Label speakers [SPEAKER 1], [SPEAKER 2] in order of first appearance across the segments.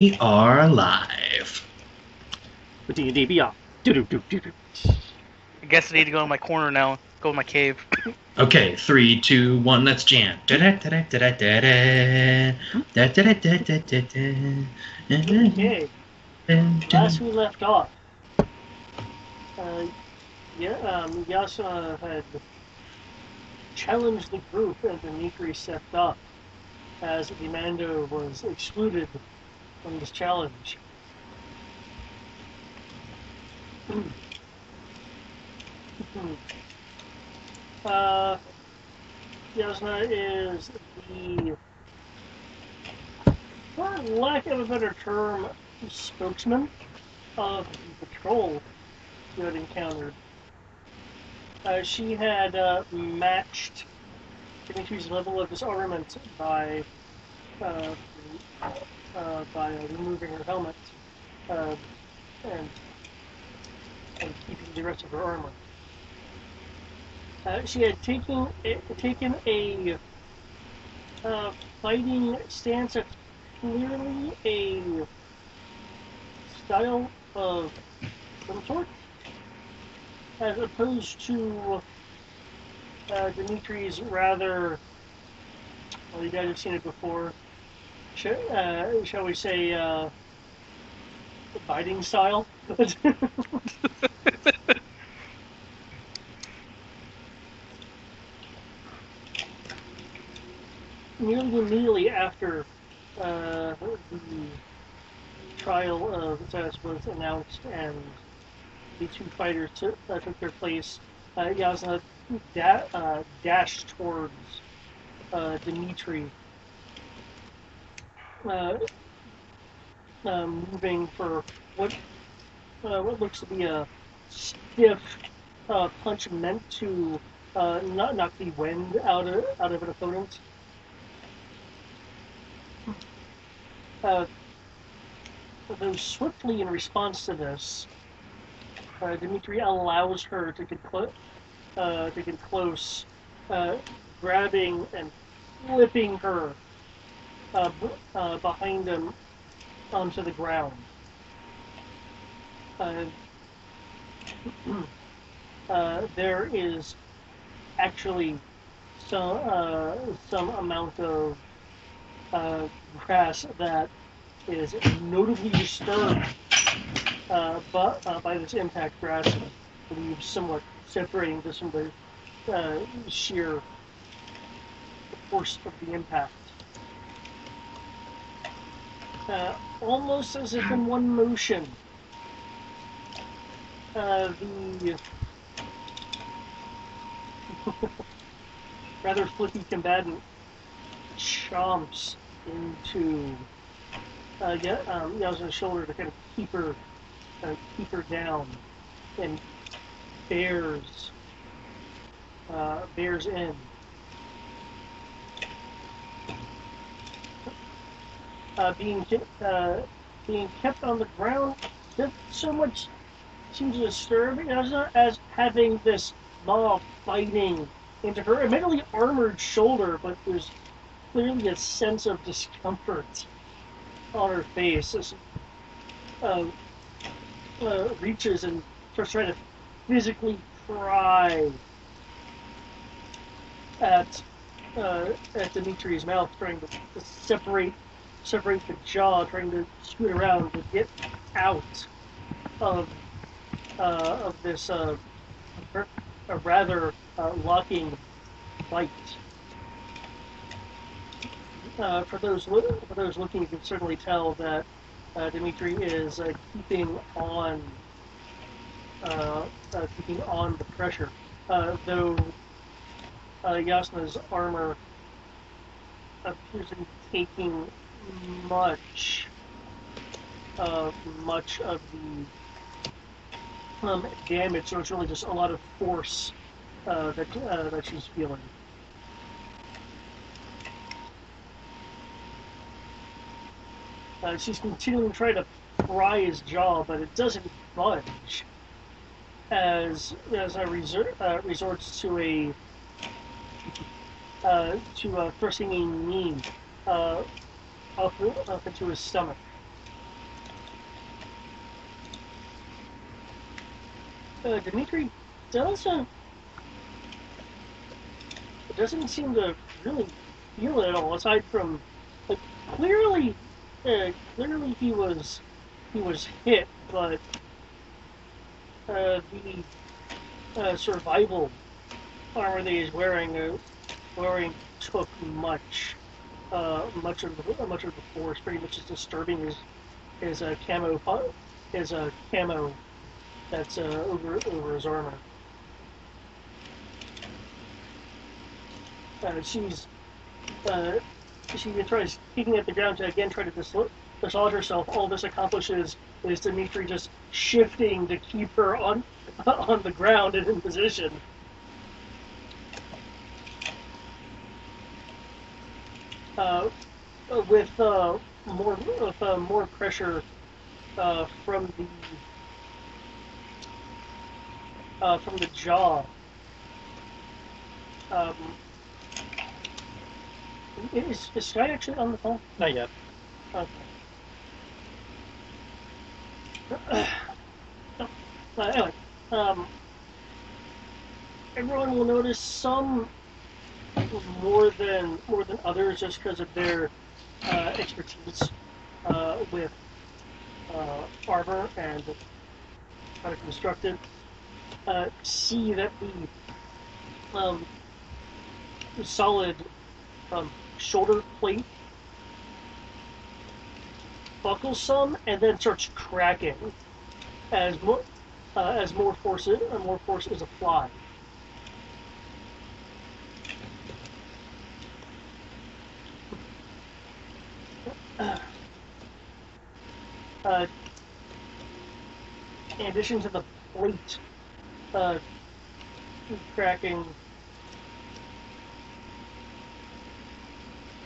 [SPEAKER 1] We are live.
[SPEAKER 2] D&D Beyond.
[SPEAKER 3] I guess I need to go in my corner now. Go in my cave.
[SPEAKER 1] Okay, 3, 2, 1, let's jam.
[SPEAKER 2] Okay, last we left off, Yasha had challenged the group and Dimitri stepped up as Emando was excluded from this challenge. Yasna is the, for lack of a better term, spokesman of the patrol you had encountered. She had matched Dimitri's level of disarmament uh, by removing her helmet uh, and keeping the rest of her armor. She had taken a fighting stance that's clearly a style of some sort, as opposed to Dimitri's rather, well, you guys have seen it before, shall we say, fighting style. Nearly immediately after the trial of Zeus was announced and the two fighters took their place, Yasna dashed towards Dimitri, uh, moving for what looks to be a stiff punch meant to not knock the wind out of an opponent. Though swiftly in response to this, Dimitri allows her to get close, uh, grabbing and flipping her behind him onto the ground. Uh, there is actually some amount of grass that is notably disturbed by this impact. Grass leaves somewhat separating just from the sheer force of the impact. Almost as if in one motion, the rather flippy combatant chomps into Yasna's shoulder to kind of keep her down, and bears in. Being kept on the ground, not so much seems to disturb Yasna as having this mob fighting into her admittedly armored shoulder, but there's clearly a sense of discomfort on her face as uh, reaches and starts trying to physically pry at Dimitri's mouth, trying to separate the jaw, trying to scoot around to get out of this a rather locking bite. For those looking, you can certainly tell that Dimitri is keeping on the pressure, though Yasna's armor appears to be taking much of the damage. So it's really just a lot of force that she's feeling. She's continuing to try to pry his jaw, but it doesn't budge. As I resorts to thrusting a knee up into his stomach. Dimitri doesn't doesn't seem to really feel it at all. Aside from, like, clearly, clearly he was hit, but the survival armor that he's wearing took much of the force, pretty much just disturbing his camo that's over his armor. She's uh, she tries kicking at the ground to again try to dislodge herself. All this accomplishes is Dimitri just shifting to keep her on on the ground and in position. Uh, with more pressure from the jaw. Um, is Sky actually on the phone?
[SPEAKER 4] Not yet.
[SPEAKER 2] Okay. Anyway, um, everyone will notice some more than others just because of their expertise with armor and how to construct it. See that the solid shoulder plate buckles some and then starts cracking as more force is applied. Uh, in addition to the plate uh, cracking,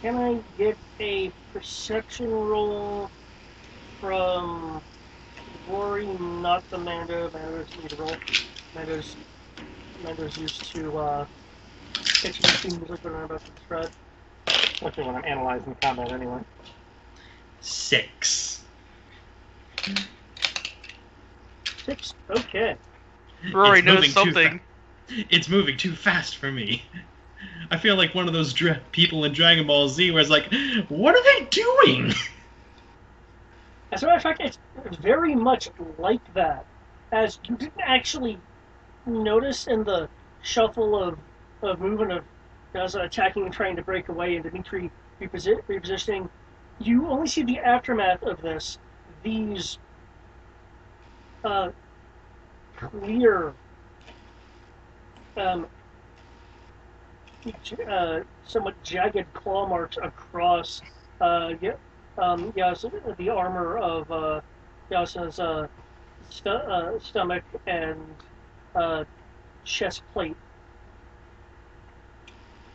[SPEAKER 2] can I get a perception roll from Rory, not the Mando? Mando's need to roll. Mando's used to catching things like what I'm about to describe.
[SPEAKER 4] Especially when I'm analyzing combat anyway.
[SPEAKER 1] 6.
[SPEAKER 2] 6. Okay.
[SPEAKER 3] Rory
[SPEAKER 1] It's
[SPEAKER 3] knows
[SPEAKER 1] moving too
[SPEAKER 3] something.
[SPEAKER 1] It's moving too fast for me. I feel like one of those people in Dragon Ball Z where it's like, what are they doing?
[SPEAKER 2] As a matter of fact, it's very much like that. As you didn't actually notice in the shuffle of movement of Gaza attacking and trying to break away and Dimitri repositioning, you only see the aftermath of this. These clear, um, somewhat jagged claw marks across the armor of Yasa's stomach and chest plate.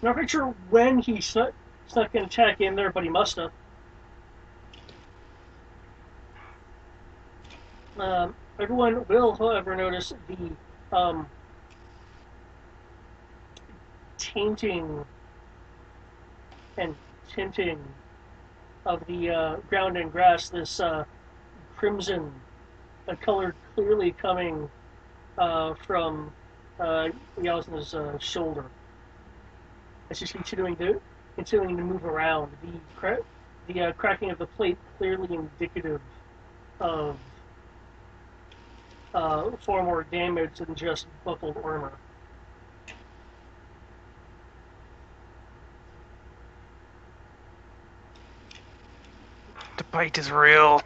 [SPEAKER 2] Not quite sure when he snuck an attack in there, but he must have. Everyone will, however, notice the tainting and tinting of the ground and grass. This crimson, color clearly coming from Yasna's shoulder. As she's continuing to move around, the cracking of the plate clearly indicative of far more damage than just buckled armor.
[SPEAKER 3] The bite is real.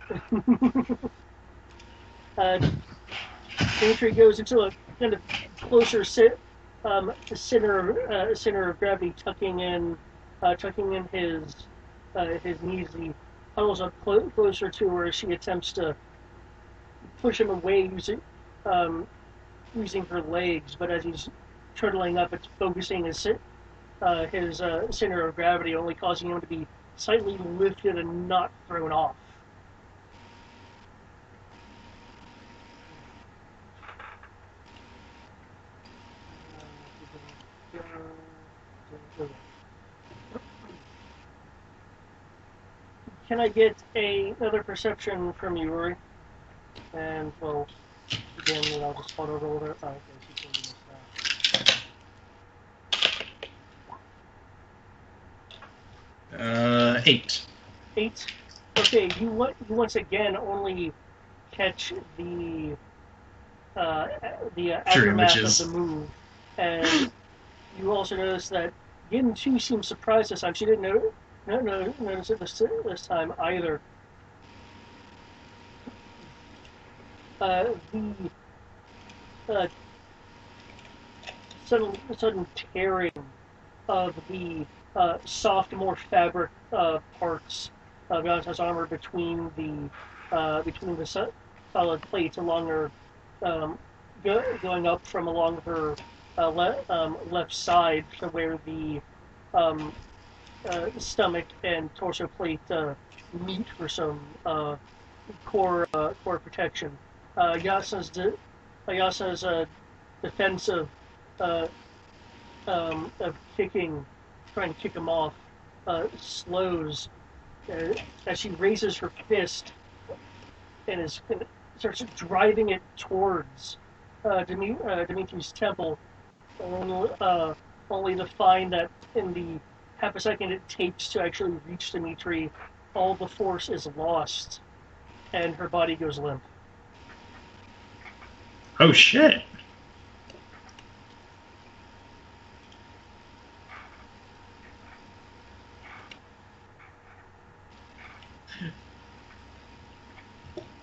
[SPEAKER 2] Dimitri goes into a kind of closer center of gravity, tucking in his knees. He huddles up closer to her as she attempts to push him away using her legs. But as he's turtling up, it's focusing his center of gravity, only causing him to be slightly lifted and not thrown off. Can I get another perception from you, Rory? And well, Again, I'll just auto roll her. Oh, okay, she's going to miss that.
[SPEAKER 1] 8.
[SPEAKER 2] 8. Okay, you once again only catch the
[SPEAKER 1] Shooting
[SPEAKER 2] aftermath of
[SPEAKER 1] witches.
[SPEAKER 2] the move, and you also notice that Yin too seems surprised this time. She didn't notice it this time either. The uh, sudden tearing of the soft, more fabric parts of Yana's armor between the solid plates along her, going up from along her left side to where the um, stomach and torso plate meet for some core protection. Yasa's defensive uh, of trying to kick him off, slows as she raises her fist and starts driving it towards Dimitri's temple, only to find that in the half a second it takes to actually reach Dimitri, all the force is lost, and her body goes limp.
[SPEAKER 1] Oh shit.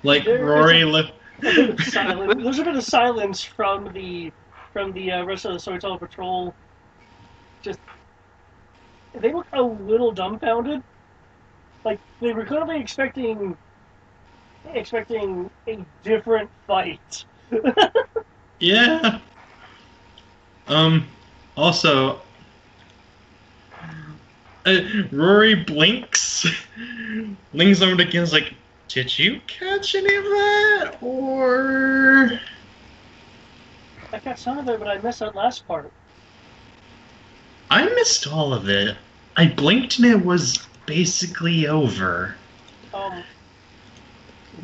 [SPEAKER 1] Like Rory
[SPEAKER 2] a bit of silence. There's a bit of silence from the rest of the Soitel patrol. Just they look a little dumbfounded. Like they were clearly expecting a different fight.
[SPEAKER 1] Yeah. Also, Rory blinks, leans over to Gil's like, did you catch any of that? Or...
[SPEAKER 2] I got some of it, but I missed that last part.
[SPEAKER 1] I missed all of it. I blinked and it was basically over.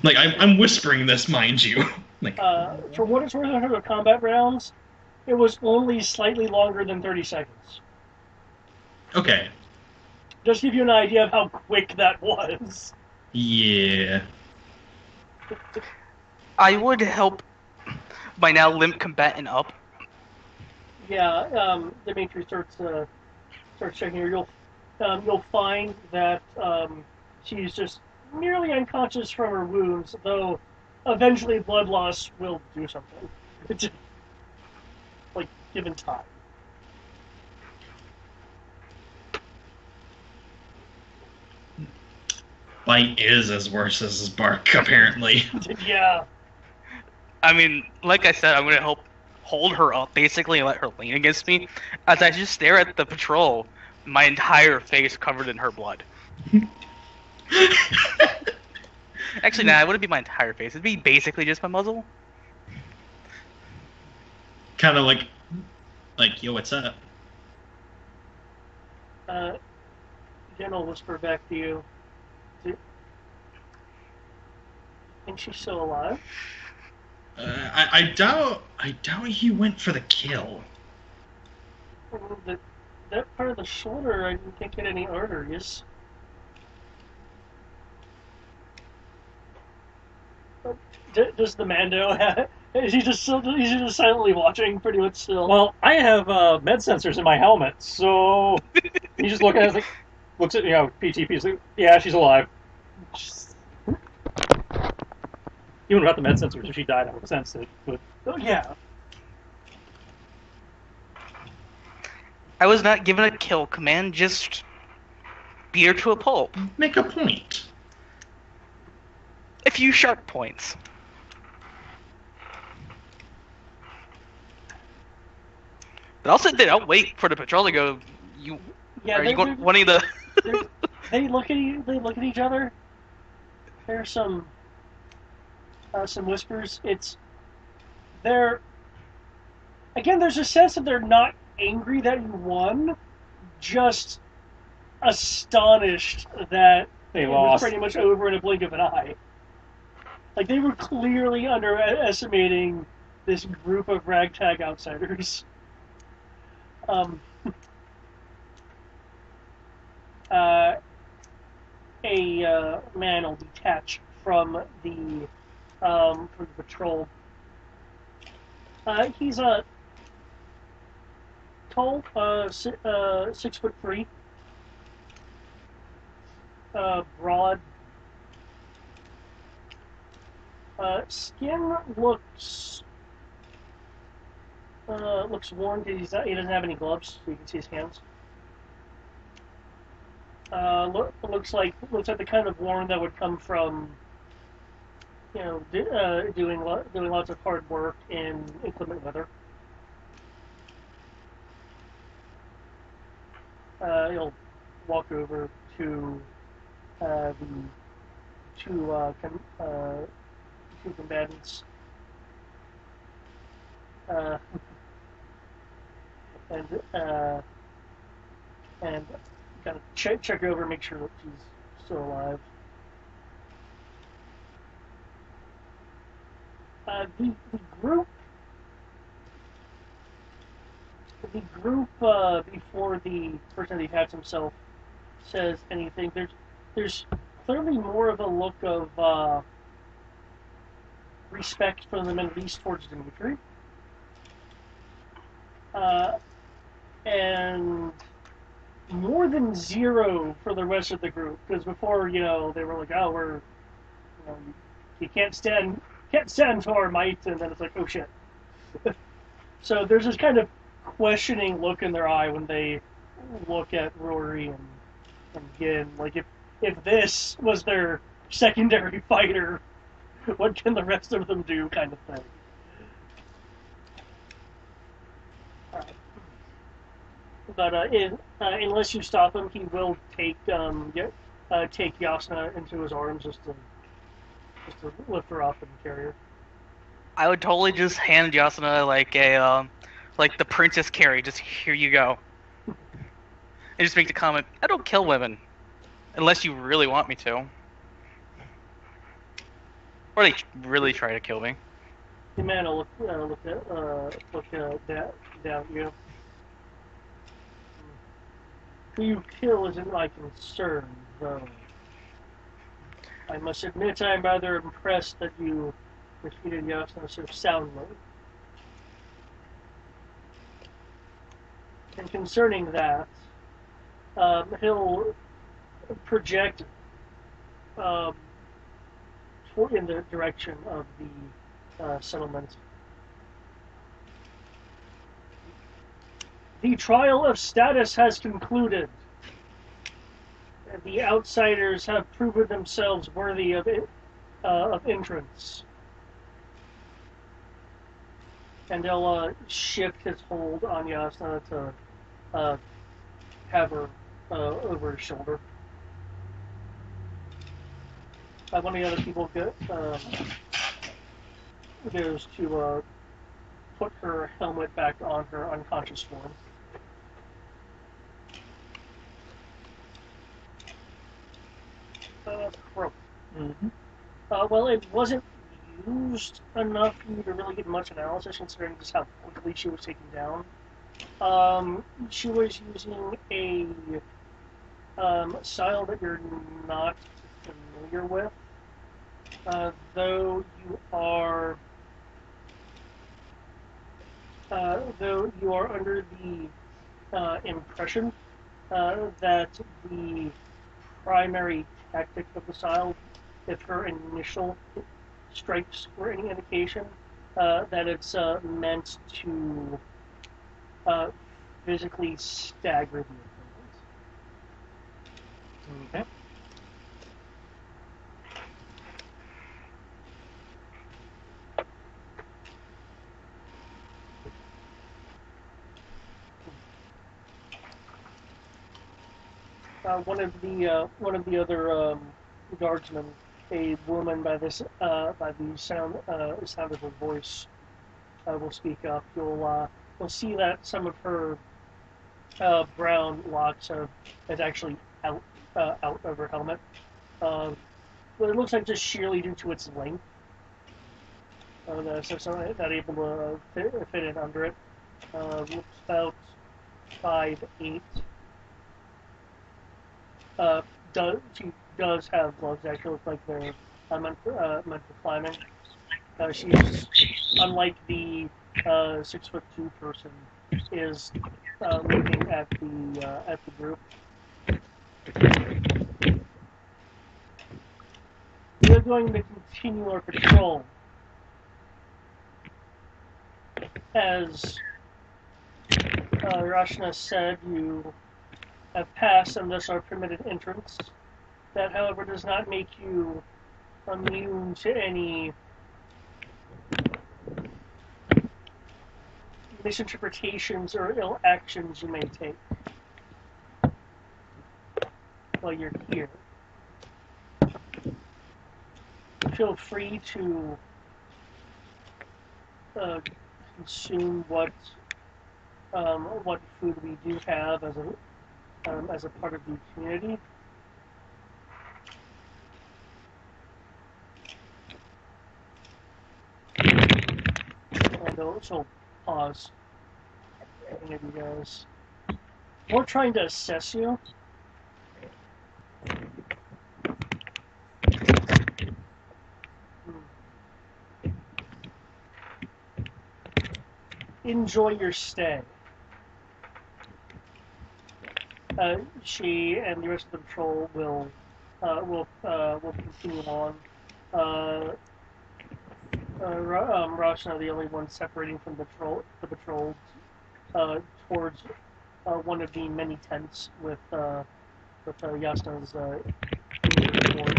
[SPEAKER 1] Like, I'm whispering this, mind you. Like,
[SPEAKER 2] for what it's worth, in terms of combat rounds, it was only slightly longer than 30 seconds.
[SPEAKER 1] okay.
[SPEAKER 2] Just to give you an idea of how quick that was.
[SPEAKER 1] Yeah.
[SPEAKER 3] I would help my now limp combatant up.
[SPEAKER 2] Yeah, Dimitri starts checking her. You'll find that she's just nearly unconscious from her wounds, though eventually blood loss will do something. It's like given time.
[SPEAKER 1] Bite is as worse as his bark, apparently.
[SPEAKER 2] Yeah.
[SPEAKER 3] I mean, like I said, I'm gonna help hold her up, basically, and let her lean against me, as I just stare at the patrol, my entire face covered in her blood. Actually, nah, it wouldn't be my entire face. It'd be basically just my muzzle.
[SPEAKER 1] Kind of like, yo, what's up?
[SPEAKER 2] Jen will whisper back to you. Think she's still alive?
[SPEAKER 1] I doubt he went for the kill.
[SPEAKER 2] That part of the shoulder, I didn't think had any arteries. Does the Mando have? Is he just silently watching, pretty much still?
[SPEAKER 4] Well, I have med sensors in my helmet, so he just looks at it, like, looks at PTP. Like, yeah, she's alive. Even without the med sensors, if she died, I would sense it. But
[SPEAKER 2] oh yeah.
[SPEAKER 3] I was not given a kill command, just beat her to a pulp.
[SPEAKER 1] Make a point.
[SPEAKER 3] A few sharp points. But also, they don't wait for the patrol to go.
[SPEAKER 2] Yeah,
[SPEAKER 3] are you wanting the?
[SPEAKER 2] They look at each other. There's some whispers. There's a sense that they're not angry that you won, just astonished that
[SPEAKER 4] they
[SPEAKER 2] it
[SPEAKER 4] lost.
[SPEAKER 2] was pretty much over in a blink of an eye. Like they were clearly underestimating this group of ragtag outsiders. Um, uh, a man will detach from the patrol. He's a tall, 6'3", broad. Skin looks worn because he doesn't have any gloves, so you can see his hands. Looks like the kind of worn that would come from doing lots of hard work in inclement weather. He'll walk over to the two combatants uh, and uh, and kind of check over, make sure that she's still alive. The group before the person detached himself says anything. There's clearly more of a look of respect from them, at least towards Dimitri, and more than zero for the rest of the group. Because before, they were like, "Oh, you can't stand to our might," and then it's like, "Oh shit." So there's this kind of questioning look in their eye when they look at Rory and Gin. Like if this was their secondary fighter, what can the rest of them do, kind of thing. Uh, but unless you stop him, he will take Yasna into his arms just to lift her up and carry her.
[SPEAKER 3] I would totally just hand Yasuna like the Princess Carrie. Just here you go, and just make the comment. I don't kill women, unless you really want me to, or they really try to kill me.
[SPEAKER 2] The man will look down at you. Who you kill isn't my concern, though. I must admit I'm rather impressed that you defeated Yasna so soundly. And concerning that, he'll project um, in the direction of the settlement. The trial of status has concluded. The outsiders have proven themselves worthy of entrance. And they'll shift his hold on Yasna to have her over his shoulder. One of the other people goes to put her helmet back on her unconscious form. Croak.
[SPEAKER 4] Mm-hmm.
[SPEAKER 2] Well, it wasn't used enough for you to really get much analysis, considering just how quickly she was taken down. She was using a style that you're not familiar with, though you are under the impression that the primary tactic of the style, if her initial strikes were any indication, that it's meant to physically stagger the opponent.
[SPEAKER 4] Okay.
[SPEAKER 2] One of the other guardsmen, a woman by the sound of her voice, will speak up. You'll see that some of her brown locks is actually out of her helmet. But it looks like just sheerly due to its length. So not able to fit in under it. Looks about 5'8". She does have gloves that actually look like they're meant for climbing. She's unlike the 6'2" person is looking at the group. We're going to continue our patrol. As Rashna said, you have passed and thus are permitted entrance. That, however, does not make you immune to any misinterpretations or ill actions you may take while you're here. Feel free to consume what food we do have as a part of the community. And also pause. Looking at you guys. We're trying to assess you. Enjoy your stay. She and the rest of the patrol will continue on. Rashna, the only one separating from the patrol, towards one of the many tents with Yasna's uniform.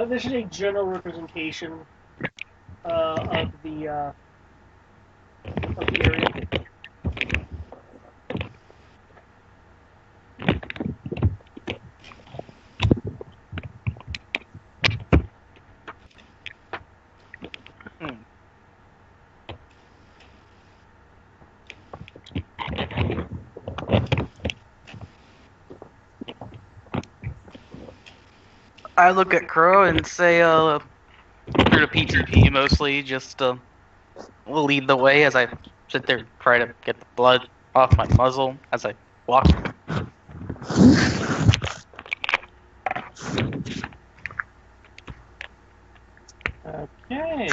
[SPEAKER 2] This is a general representation of the area.
[SPEAKER 3] I look at Crow and say, we're to PTP mostly, just will lead the way as I sit there and try to get the blood off my muzzle as I walk.
[SPEAKER 4] Okay,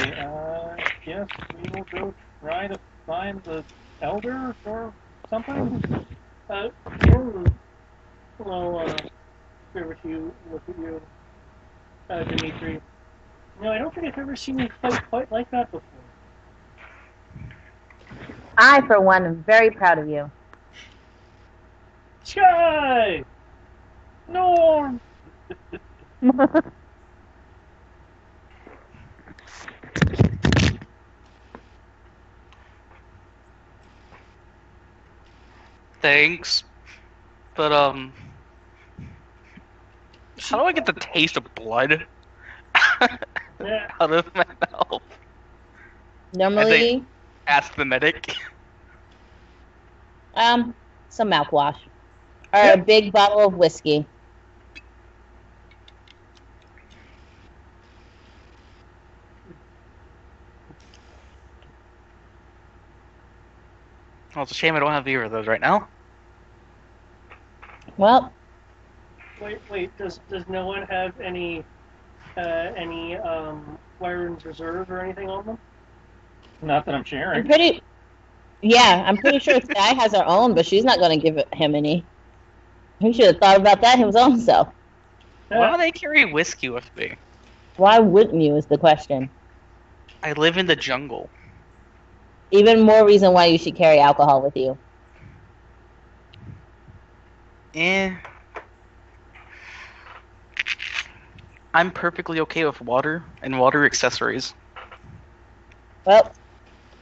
[SPEAKER 4] guess we will go try to find the elder or something.
[SPEAKER 2] Well, here with you, look at you, Dimitri. No, I don't think I've ever seen you fight quite like that before.
[SPEAKER 5] I, for one, am very proud of you.
[SPEAKER 2] Sky! Norm!
[SPEAKER 3] Thanks. But, how do I get the taste of blood
[SPEAKER 2] Yeah.
[SPEAKER 3] out of my mouth?
[SPEAKER 5] Normally,
[SPEAKER 3] Ask the medic.
[SPEAKER 5] some mouthwash. Or a big bottle of whiskey.
[SPEAKER 3] Well, it's a shame I don't have either of those right now.
[SPEAKER 5] Well,
[SPEAKER 2] Wait. Does no one have any Wyron's reserve or anything on them?
[SPEAKER 4] Not that I'm
[SPEAKER 5] I'm
[SPEAKER 4] sharing.
[SPEAKER 5] pretty sure Sky has her own, but she's not going to give him any. He should have thought about that his own self.
[SPEAKER 3] Why would I carry whiskey with me?
[SPEAKER 5] Why wouldn't you is the question.
[SPEAKER 3] I live in the jungle.
[SPEAKER 5] Even more reason why you should carry alcohol with you.
[SPEAKER 3] I'm perfectly okay with water and water accessories.
[SPEAKER 5] Well,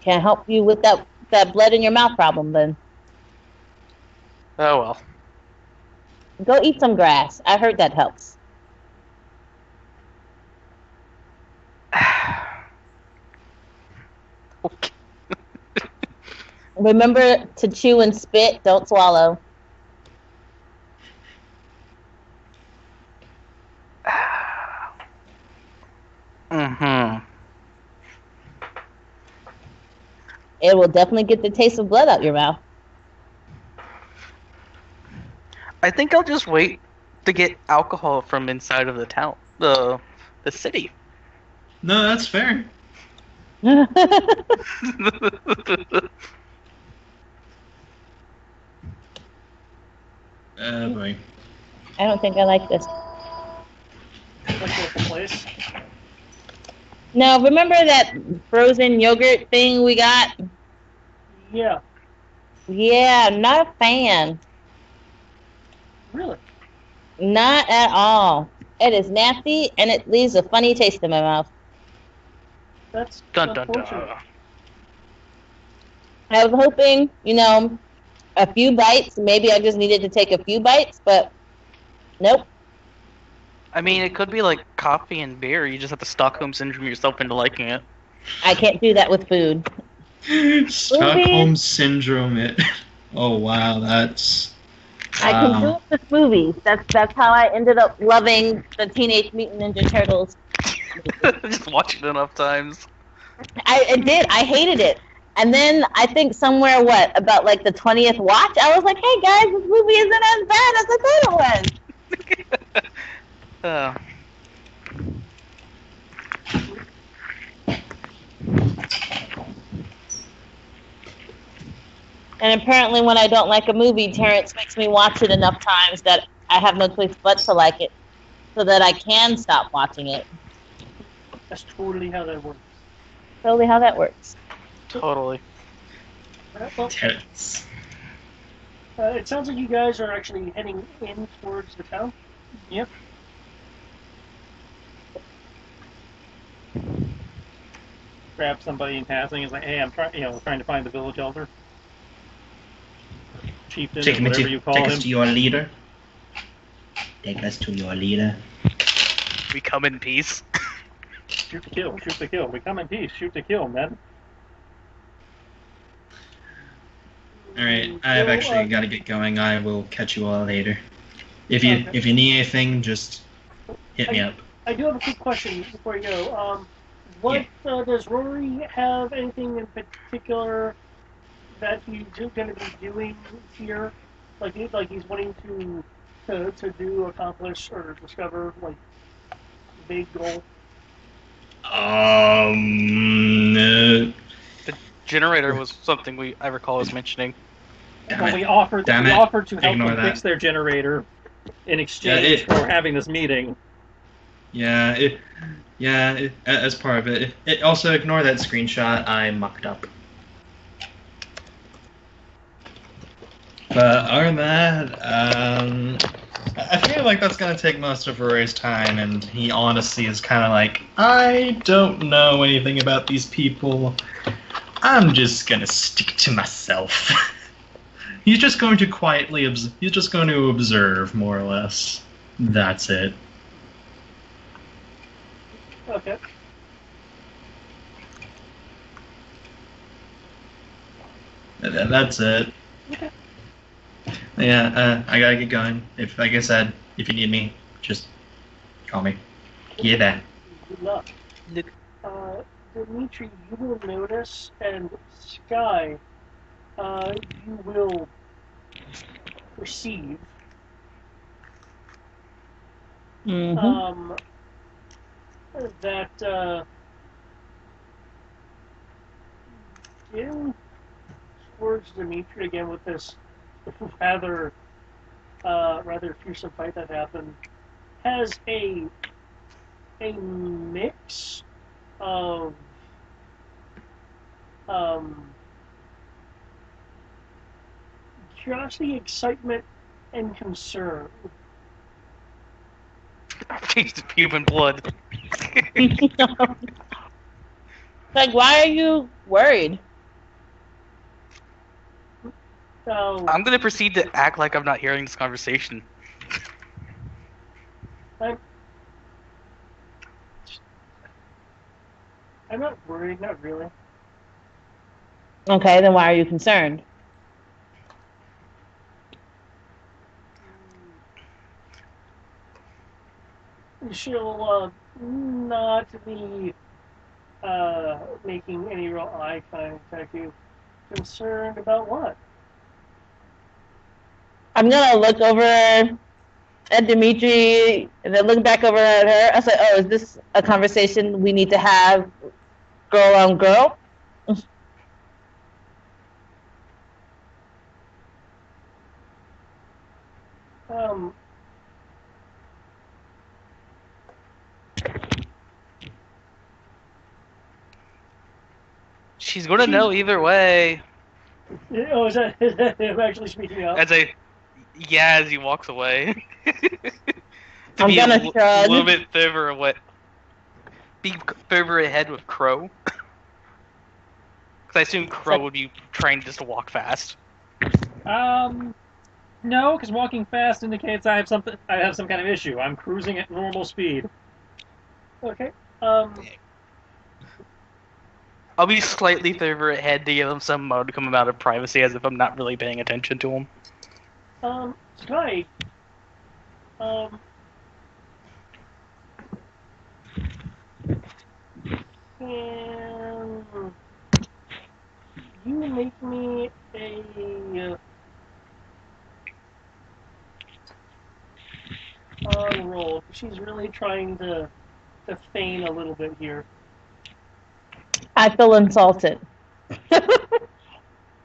[SPEAKER 5] can't help you with that blood in your mouth problem then.
[SPEAKER 3] Oh well.
[SPEAKER 5] Go eat some grass. I heard that helps.
[SPEAKER 3] Okay.
[SPEAKER 5] Remember to chew and spit. Don't swallow.
[SPEAKER 3] Mm-hmm.
[SPEAKER 5] It will definitely get the taste of blood out your mouth.
[SPEAKER 3] I think I'll just wait to get alcohol from inside of the town, the city.
[SPEAKER 1] No, that's fair. Boy.
[SPEAKER 5] I don't think I like this.
[SPEAKER 2] Like local place.
[SPEAKER 5] No, remember that frozen yogurt thing we got?
[SPEAKER 2] Yeah.
[SPEAKER 5] Yeah, not a fan.
[SPEAKER 2] Really?
[SPEAKER 5] Not at all. It is nasty and it leaves a funny taste in my mouth.
[SPEAKER 2] That's
[SPEAKER 3] Dun dun
[SPEAKER 2] unfortunate.
[SPEAKER 3] dun.
[SPEAKER 5] I was hoping, a few bites. Maybe I just needed to take a few bites, but nope.
[SPEAKER 3] I mean, it could be like coffee and beer. You just have to Stockholm syndrome yourself into liking it.
[SPEAKER 5] I can't do that with food.
[SPEAKER 1] Stockholm syndrome. It. Oh wow, that's.
[SPEAKER 5] I can do it with movies. That's how I ended up loving the Teenage Mutant Ninja Turtles.
[SPEAKER 3] Just watch it enough times.
[SPEAKER 5] I did. I hated it. And then I think somewhere, about like the 20th watch, I was like, hey guys, this movie isn't as bad as I thought it was. And apparently when I don't like a movie, Terrence makes me watch it enough times that I have no choice but to like it so that I can stop watching it.
[SPEAKER 2] That's totally how that works.
[SPEAKER 5] Totally how that works.
[SPEAKER 3] Totally.
[SPEAKER 2] Well,
[SPEAKER 1] Tense.
[SPEAKER 2] it sounds like you guys are actually heading in towards the town.
[SPEAKER 4] Yep. Grab somebody in passing. It's like, hey, I'm trying to find the village elder, chieftain,
[SPEAKER 1] Take
[SPEAKER 4] or
[SPEAKER 1] me
[SPEAKER 4] whatever you
[SPEAKER 1] to
[SPEAKER 4] call
[SPEAKER 1] take
[SPEAKER 4] him.
[SPEAKER 1] us to your leader. Take us to your leader.
[SPEAKER 3] We come in peace.
[SPEAKER 4] Shoot to kill. Shoot to kill. We come in peace. Shoot to kill, man.
[SPEAKER 1] All right, I've
[SPEAKER 2] So,
[SPEAKER 1] actually got to get going. I will catch you all later. If you need anything, just hit me up.
[SPEAKER 2] I do have a quick question before you go. Does Rory have anything in particular that he's going to be doing here? Like he's wanting to do, accomplish, or discover, like, big goal?
[SPEAKER 1] No.
[SPEAKER 3] The generator was something I recall us mentioning.
[SPEAKER 4] But we offered to help
[SPEAKER 1] Ignore
[SPEAKER 4] them
[SPEAKER 1] that.
[SPEAKER 4] fix their generator in exchange for having this meeting.
[SPEAKER 1] Yeah, as part of it. Also, ignore that screenshot I mucked up. But other than that, I feel like that's gonna take most of Rory's time, and he honestly is kind of like, I don't know anything about these people. I'm just gonna stick to myself. He's just going to quietly he's just going to observe, more or less. That's it.
[SPEAKER 2] Okay.
[SPEAKER 1] That's it.
[SPEAKER 2] Okay.
[SPEAKER 1] Yeah, I gotta get going. Like I said, if you need me, just call me. Yeah, that.
[SPEAKER 2] Good luck. Dimitri, you will notice, and Sky, you will perceive
[SPEAKER 5] Mm-hmm.
[SPEAKER 2] that in towards Dimitri again with this rather fearsome fight that happened has a mix of curiosity, excitement, and concern.
[SPEAKER 3] Taste of human blood.
[SPEAKER 5] Like, why are you worried?
[SPEAKER 2] So,
[SPEAKER 3] I'm gonna proceed to act like I'm not hearing this conversation.
[SPEAKER 2] I'm, I'm not worried, not really.
[SPEAKER 5] Okay, then why are you concerned?
[SPEAKER 2] She'll not be making any real eye contact. You concerned about what?
[SPEAKER 5] I'm gonna look over at Dimitri and then look back over at her. I said, "Oh, is this a conversation we need to have, girl on girl?"
[SPEAKER 2] Um,
[SPEAKER 3] She's gonna know either way.
[SPEAKER 2] oh, is that him actually speaking up?
[SPEAKER 3] As he walks away. To
[SPEAKER 5] I'm
[SPEAKER 3] be
[SPEAKER 5] gonna
[SPEAKER 3] a little
[SPEAKER 5] shrug.
[SPEAKER 3] bit further away. Be further ahead with Crow. Because I assume Crow would be trying just to walk fast.
[SPEAKER 4] No, because walking fast indicates I have some kind of issue. I'm cruising at normal speed.
[SPEAKER 2] Okay.
[SPEAKER 3] I'll be slightly further ahead to give him some modicum amount of privacy as if I'm not really paying attention to him.
[SPEAKER 2] Sky. Can you make me a roll? She's really trying to feign a little bit here.
[SPEAKER 5] I feel insulted.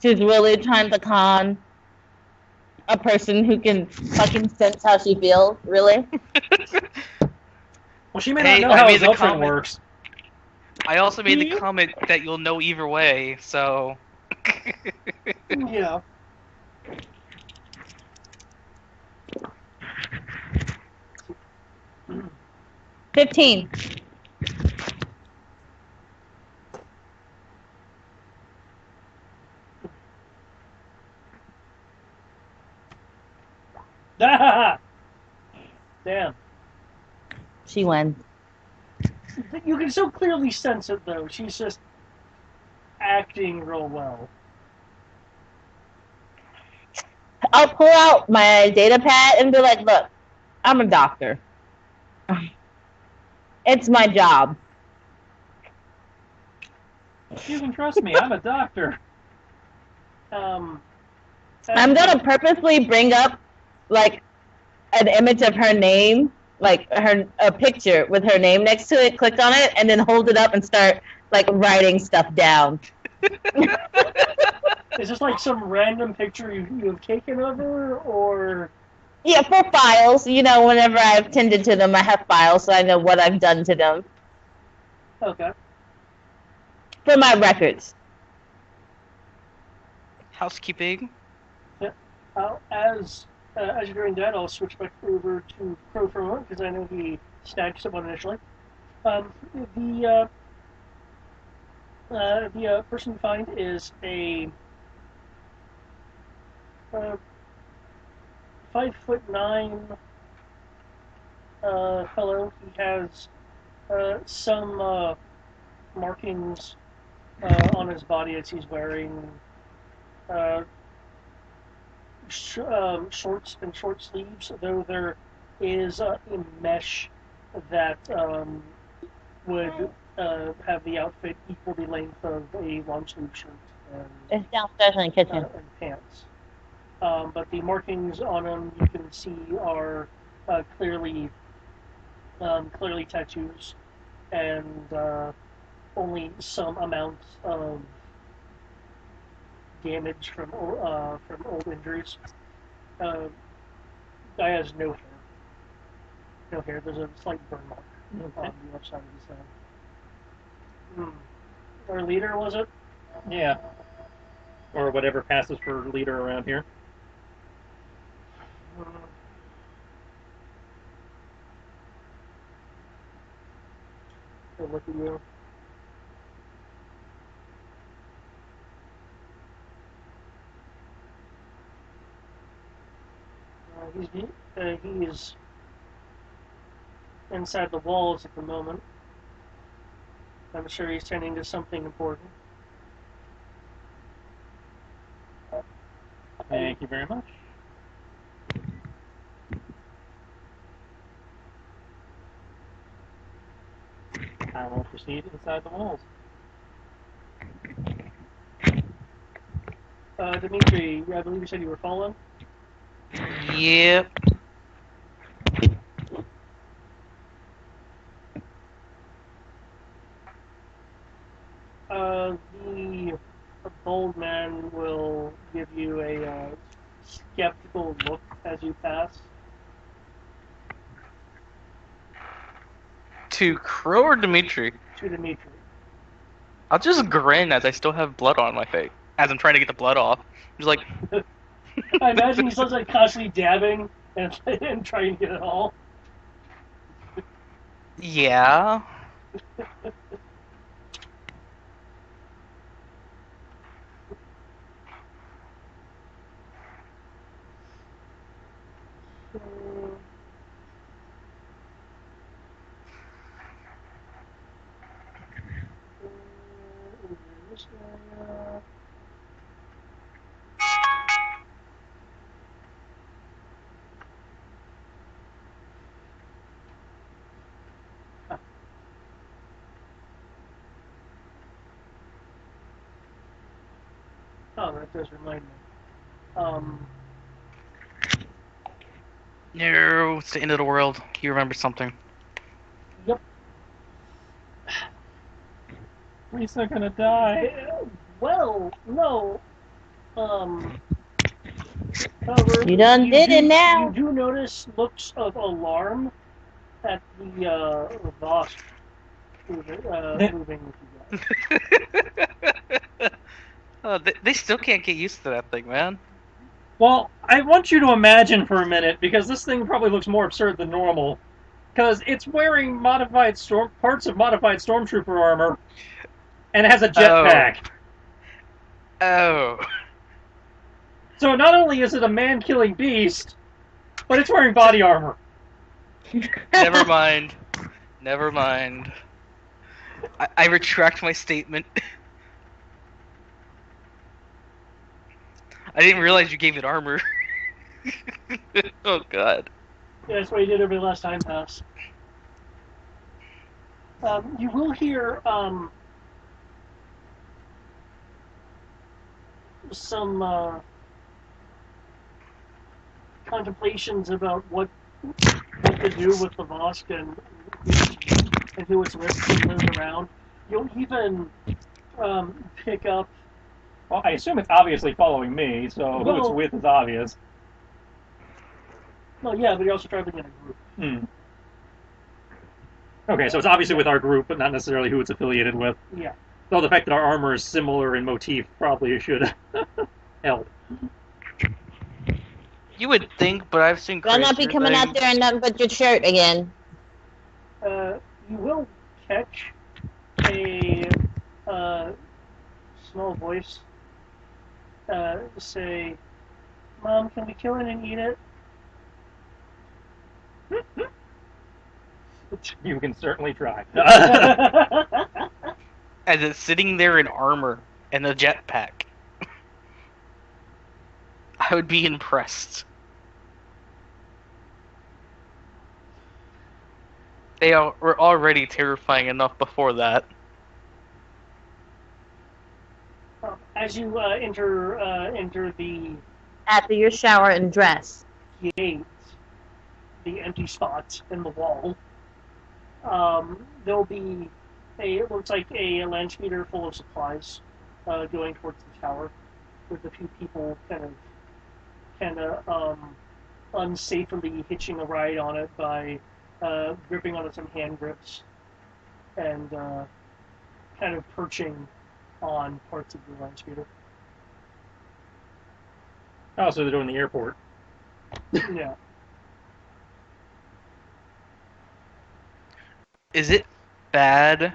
[SPEAKER 5] She's really trying to con a person who can fucking sense how she feels. Really?
[SPEAKER 4] Well, she may
[SPEAKER 3] Hey,
[SPEAKER 4] not know
[SPEAKER 3] I
[SPEAKER 4] how
[SPEAKER 3] made the
[SPEAKER 4] Zeltron
[SPEAKER 3] comment.
[SPEAKER 4] works.
[SPEAKER 3] I also made the comment that you'll know either way, so...
[SPEAKER 2] Yeah. Mm.
[SPEAKER 5] 15.
[SPEAKER 2] Damn.
[SPEAKER 5] She wins.
[SPEAKER 2] You can so clearly sense it, though. She's just acting real well.
[SPEAKER 5] I'll pull out my data pad and be like, "Look, I'm a doctor. It's my job.
[SPEAKER 4] You can trust me. I'm a doctor.
[SPEAKER 2] Um,
[SPEAKER 5] I'm gonna purposely bring up like an image of her name, like a picture with her name next to it, click on it, and then hold it up and start like writing stuff down."
[SPEAKER 2] Is this like some random picture you've taken of her, or?
[SPEAKER 5] Yeah, for files. You know, whenever I've tended to them, I have files, so I know what I've done to them.
[SPEAKER 2] Okay.
[SPEAKER 5] For my records.
[SPEAKER 3] Housekeeping.
[SPEAKER 2] As you're doing that, I'll switch back over to Crow for a moment because I know he snagged someone initially. The person you find is a 5'9" fellow. He has some markings on his body as he's wearing shorts and short sleeves, though there is a mesh that would have the outfit equal the length of a long sleeve shirt
[SPEAKER 5] It's downstairs in the kitchen.
[SPEAKER 2] and pants. But the markings on him you can see are clearly tattoos, and only some amount of damage from old injuries. Guy has no hair. No hair. There's a slight burn mark on the left side of his head. Our leader, was it?
[SPEAKER 4] Yeah. Or whatever passes for leader around here.
[SPEAKER 2] Look at you. He's inside the walls at the moment. I'm sure he's tending to something important.
[SPEAKER 4] Thank you very much. I will proceed inside the walls.
[SPEAKER 2] Dimitri, I believe you said you were fallen.
[SPEAKER 3] Yep.
[SPEAKER 2] The bold man will give you a skeptical look as you pass.
[SPEAKER 3] To Crow or Dimitri?
[SPEAKER 2] To Dimitri.
[SPEAKER 3] I'll just grin as I still have blood on my face. As I'm trying to get the blood off. Just like,
[SPEAKER 2] I imagine he's like constantly dabbing and trying to get it all.
[SPEAKER 3] yeah.
[SPEAKER 2] This area. Oh, that does remind me.
[SPEAKER 3] No, it's the end of the world. You remember something.
[SPEAKER 2] Yep.
[SPEAKER 4] Lisa gonna die.
[SPEAKER 2] Well, no. However,
[SPEAKER 5] You done did it now.
[SPEAKER 2] You do notice looks of alarm at the boss moving with you guys.
[SPEAKER 3] Oh, they still can't get used to that thing, man.
[SPEAKER 4] Well, I want you to imagine for a minute, because this thing probably looks more absurd than normal, because it's wearing parts of modified stormtrooper armor, and it has a jetpack.
[SPEAKER 3] Oh.
[SPEAKER 4] So not only is it a man-killing beast, but it's wearing body armor.
[SPEAKER 3] Never mind. Never mind. I retract my statement. I didn't realize you gave it armor. Oh god.
[SPEAKER 2] Yeah, that's what you did every last time pass. You will hear some contemplations about what to do with the Vosk and who it's with to move around. You'll even pick up.
[SPEAKER 4] Well, I assume it's obviously following me, so who it's with is obvious.
[SPEAKER 2] Well, yeah, but you're also traveling in a group.
[SPEAKER 4] Okay, so it's obviously with our group, but not necessarily who it's affiliated with.
[SPEAKER 2] Yeah.
[SPEAKER 4] Though the fact that our armor is similar in motif probably should help.
[SPEAKER 3] You would think, but I've seen
[SPEAKER 5] Better not be
[SPEAKER 3] crazier
[SPEAKER 5] coming out
[SPEAKER 3] things.
[SPEAKER 5] there in nothing but your shirt again.
[SPEAKER 2] You will catch a small voice say, "Mom, can we kill it and eat it?"
[SPEAKER 4] You can certainly try.
[SPEAKER 3] As it's sitting there in armor and a jetpack. I would be impressed. They were already terrifying enough before that.
[SPEAKER 2] As you enter the
[SPEAKER 5] After your shower and dress.
[SPEAKER 2] gate, the empty spot in the wall, there'll be it looks like a land speeder full of supplies going towards the tower, with a few people kind of unsafely hitching a ride on it by gripping onto some hand grips and kind of perching on parts of the land speeder.
[SPEAKER 4] Oh, so they're doing the airport.
[SPEAKER 2] Yeah.
[SPEAKER 3] Is it bad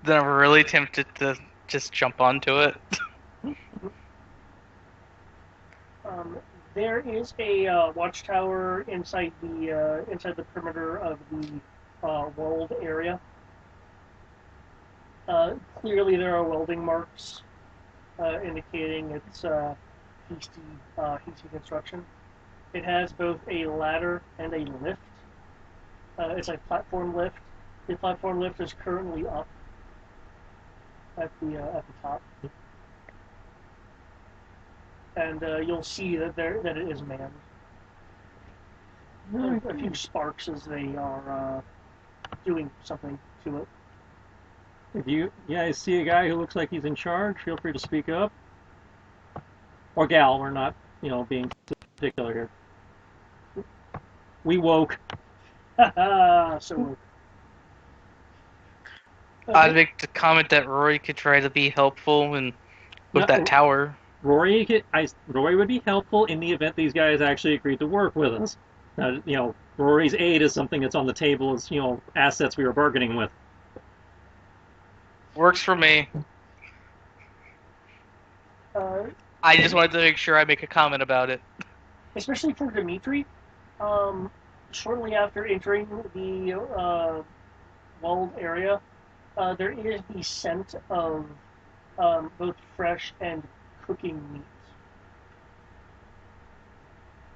[SPEAKER 3] that I'm really tempted to just jump onto it?
[SPEAKER 2] There is a watchtower inside the perimeter of the walled area. Clearly, there are welding marks indicating it's hasty construction. It has both a ladder and a lift. It's a platform lift. The platform lift is currently up at the top, and you'll see that it is manned. A few sparks as they are doing something to it.
[SPEAKER 4] If you guys see a guy who looks like he's in charge, feel free to speak up. Or gal, we're not, being particular here. We woke.
[SPEAKER 2] So.
[SPEAKER 3] I'd make the comment that Rory could try to be helpful and with that tower.
[SPEAKER 4] Rory would be helpful in the event these guys actually agreed to work with us. Now, Rory's aid is something that's on the table as, assets we were bargaining with.
[SPEAKER 3] Works for me. I just wanted to make sure I make a comment about it.
[SPEAKER 2] Especially for Dimitri, shortly after entering the walled area, there is the scent of both fresh and cooking meat.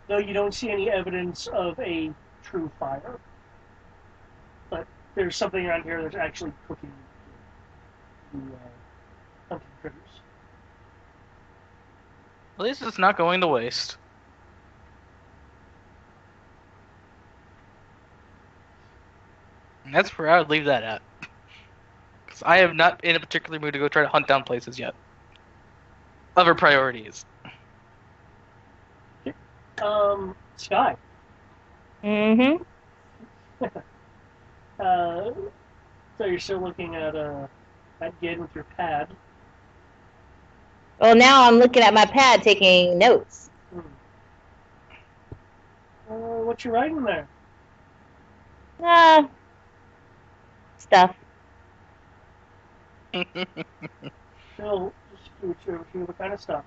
[SPEAKER 2] Though you don't see any evidence of a true fire. But there's something around here that's actually cooking the hunted critters.
[SPEAKER 3] At least it's not going to waste. And that's where I would leave that at. Because I am not in a particular mood to go try to hunt down places yet. Other priorities.
[SPEAKER 2] Sky.
[SPEAKER 5] Mm-hmm.
[SPEAKER 2] So you're still looking at Gid with your pad.
[SPEAKER 5] Well, now I'm looking at my pad taking notes.
[SPEAKER 2] What you writing there?
[SPEAKER 5] Stuff.
[SPEAKER 2] Still, future, what kind of stuff?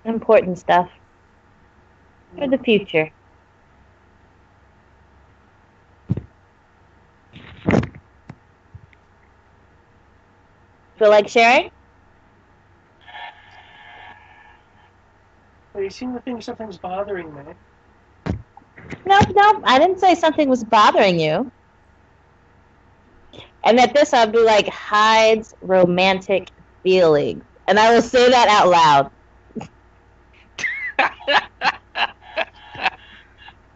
[SPEAKER 5] Important stuff. For the future. Feel like sharing?
[SPEAKER 2] Well, you seem to think something's bothering me.
[SPEAKER 5] Nope. I didn't say something was bothering you. And at this, I'll be like, hides romantic feelings. And I will say that out loud.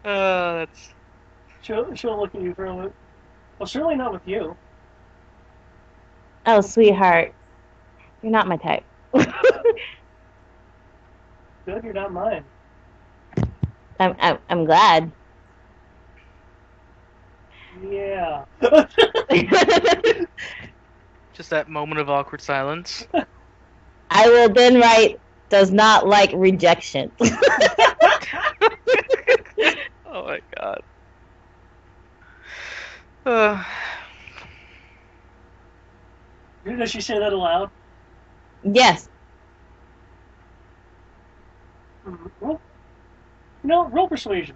[SPEAKER 3] That's...
[SPEAKER 2] She'll look at you for a minute. Well, certainly not with you.
[SPEAKER 5] Oh, sweetheart. You're not my type.
[SPEAKER 2] Good, you're not mine.
[SPEAKER 5] I'm glad.
[SPEAKER 2] Yeah.
[SPEAKER 3] Just that moment of awkward silence.
[SPEAKER 5] I will then write, does not like rejection.
[SPEAKER 3] Oh my god.
[SPEAKER 2] Does she say that aloud?
[SPEAKER 5] Yes.
[SPEAKER 2] Well, roll persuasion.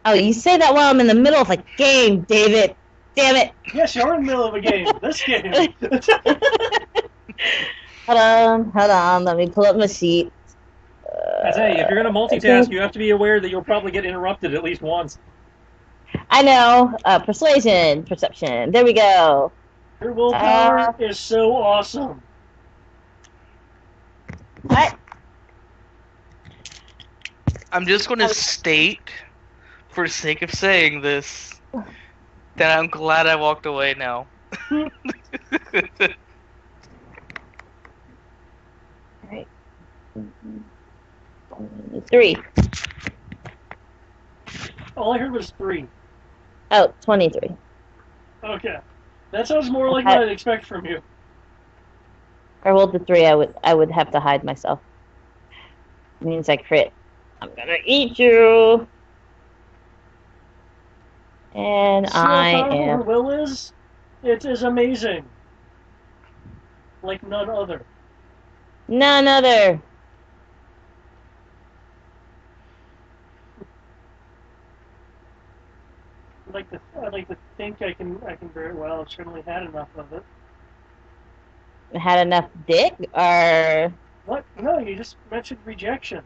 [SPEAKER 5] Oh, you say that while I'm in the middle of a game, David. Damn it.
[SPEAKER 2] Yes, you're in the middle of a game. This game.
[SPEAKER 5] Hold on. Let me pull up my sheet.
[SPEAKER 4] I say, if you're going to multitask, you have to be aware that you'll probably get interrupted at least once.
[SPEAKER 5] I know. Persuasion, perception. There we go.
[SPEAKER 2] Your willpower is so awesome.
[SPEAKER 5] What?
[SPEAKER 3] I'm just going to state, for the sake of saying this, that I'm glad I walked away now.
[SPEAKER 5] Alright. 3.
[SPEAKER 2] All I heard was 3.
[SPEAKER 5] Oh, 23.
[SPEAKER 2] Okay. That sounds more like what I'd expect from you.
[SPEAKER 5] If I rolled the 3, I would have to hide myself. It means I crit. I'm gonna eat you. And
[SPEAKER 2] See how powerful her
[SPEAKER 5] am.
[SPEAKER 2] will is? It is amazing. Like none other.
[SPEAKER 5] None other.
[SPEAKER 2] I'd like to think I can very well. I've certainly had enough of it.
[SPEAKER 5] Had enough dick, or
[SPEAKER 2] What? No, you just mentioned rejection.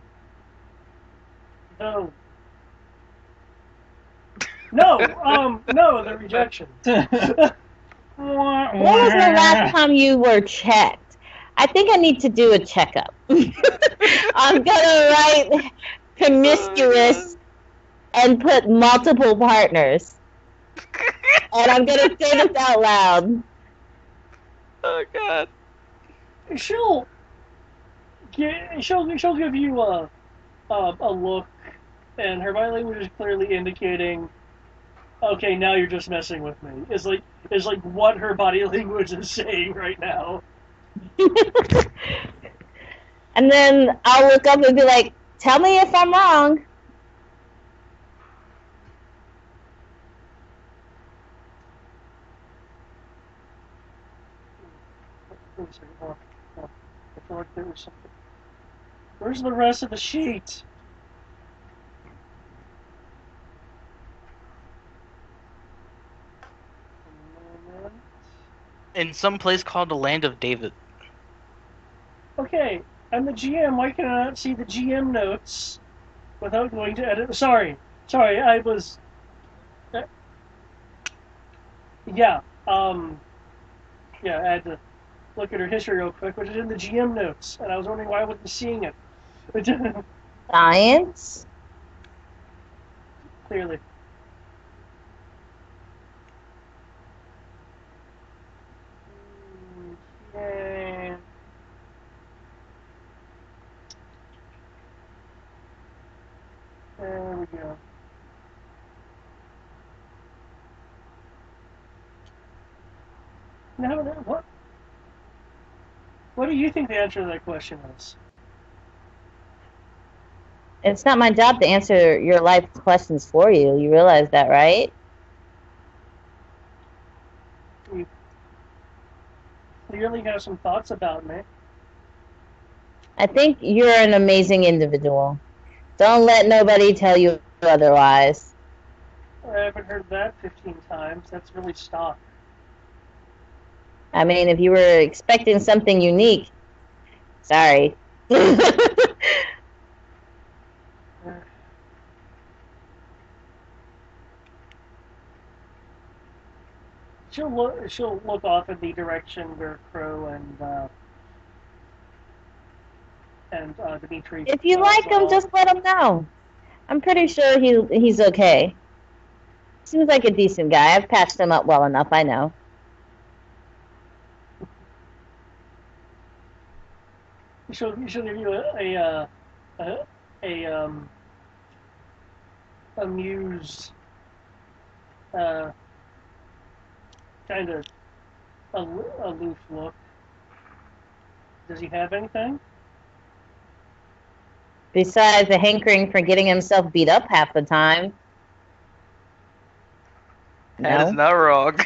[SPEAKER 2] No. No, no, the rejection.
[SPEAKER 5] when was the last time you were checked? I think I need to do a checkup. I'm gonna write promiscuous and put multiple partners. And I'm gonna say this out loud.
[SPEAKER 3] Oh god.
[SPEAKER 2] She'll give you a look, and her body language is clearly indicating, okay, now you're just messing with me. It's like what her body language is saying right now.
[SPEAKER 5] And then I'll look up and be like, tell me if I'm wrong.
[SPEAKER 2] Wait a second. Oh, I feel like there was something. Where's the rest of the sheet?
[SPEAKER 3] In some place called the Land of David.
[SPEAKER 2] Okay, I'm the GM. Why can I not see the GM notes without going to edit? Sorry, I was. Yeah, yeah, I had to look at her history real quick, which is in the GM notes, and I was wondering why I wasn't seeing it.
[SPEAKER 5] Science?
[SPEAKER 2] Clearly. Okay. There we go. Now, what do you think the answer to that question is?
[SPEAKER 5] It's not my job to answer your life questions for you. You realize that, right?
[SPEAKER 2] You clearly have some thoughts about me.
[SPEAKER 5] I think you're an amazing individual. Don't let nobody tell you otherwise.
[SPEAKER 2] I haven't heard that 15 times. That's really stock.
[SPEAKER 5] I mean, if you were expecting something unique, sorry.
[SPEAKER 2] She'll look off in the direction where Crow and Dimitri.
[SPEAKER 5] If you like him, just let him know. I'm pretty sure he's okay. Seems like a decent guy. I've patched him up well enough, I know.
[SPEAKER 2] She'll give you a amused kind of aloof look. Does he have anything?
[SPEAKER 5] Besides the hankering for getting himself beat up half the time.
[SPEAKER 3] That
[SPEAKER 5] No?
[SPEAKER 3] is not wrong.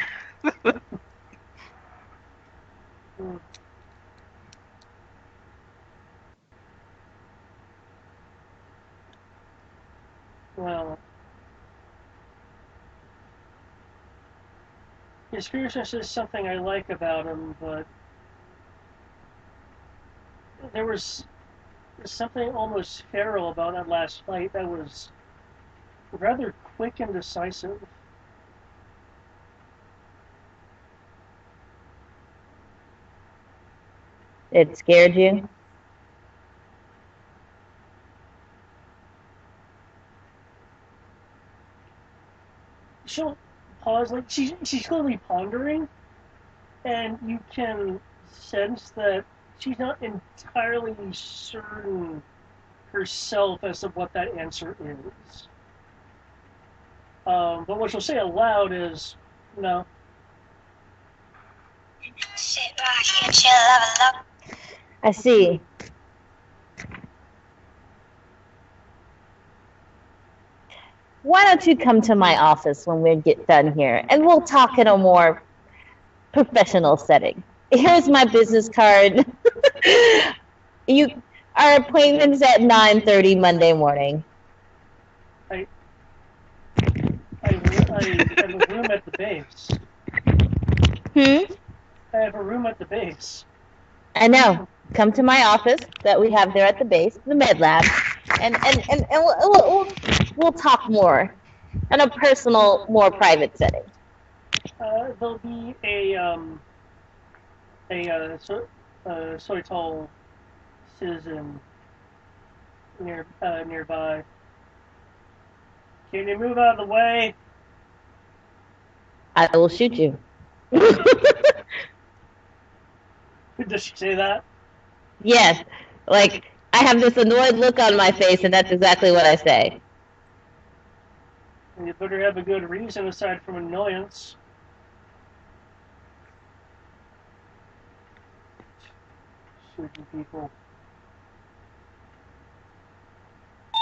[SPEAKER 2] Well, his fierceness is something I like about him, but there was something almost feral about that last fight that was rather quick and decisive.
[SPEAKER 5] It scared you?
[SPEAKER 2] She'll pause, like she's clearly pondering, and you can sense that she's not entirely certain herself as to what that answer is. But what she'll say aloud is, no.
[SPEAKER 5] I see. Why don't you come to my office when we get done here, and we'll talk in a more professional setting. Here's my business card. Our appointment's at 9:30 Monday morning.
[SPEAKER 2] I I have a room at the base.
[SPEAKER 5] Hmm?
[SPEAKER 2] I have a room at the base.
[SPEAKER 5] I know. Come to my office that we have there at the base, the med lab, and we'll talk more in a personal, more private setting.
[SPEAKER 2] There'll be soy citizen nearby. Can you move out of the way?
[SPEAKER 5] I will shoot you.
[SPEAKER 2] Does she say that?
[SPEAKER 5] Yes. Like, I have this annoyed look on my face, and that's exactly what I say.
[SPEAKER 2] You better have a good reason aside from annoyance. Shooting people.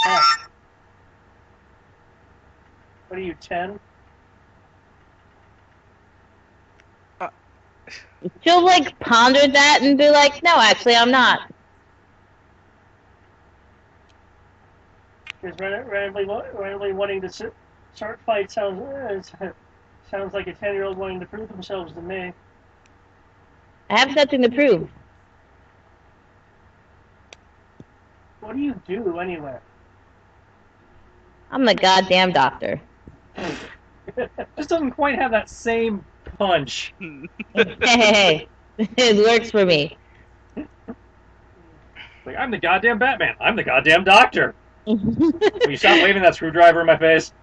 [SPEAKER 2] Ah. What are you, 10?
[SPEAKER 5] She'll, like, ponder that and be like, no, actually, I'm not.
[SPEAKER 2] Because randomly wanting to start fights sounds like a 10-year-old wanting to prove themselves to me.
[SPEAKER 5] I have nothing to prove.
[SPEAKER 2] What do you do anyway?
[SPEAKER 5] I'm the goddamn doctor.
[SPEAKER 4] Just doesn't quite have that same punch.
[SPEAKER 5] Hey, it works for me.
[SPEAKER 4] Like, I'm the goddamn Batman. I'm the goddamn doctor. Will you stop waving that screwdriver in my face?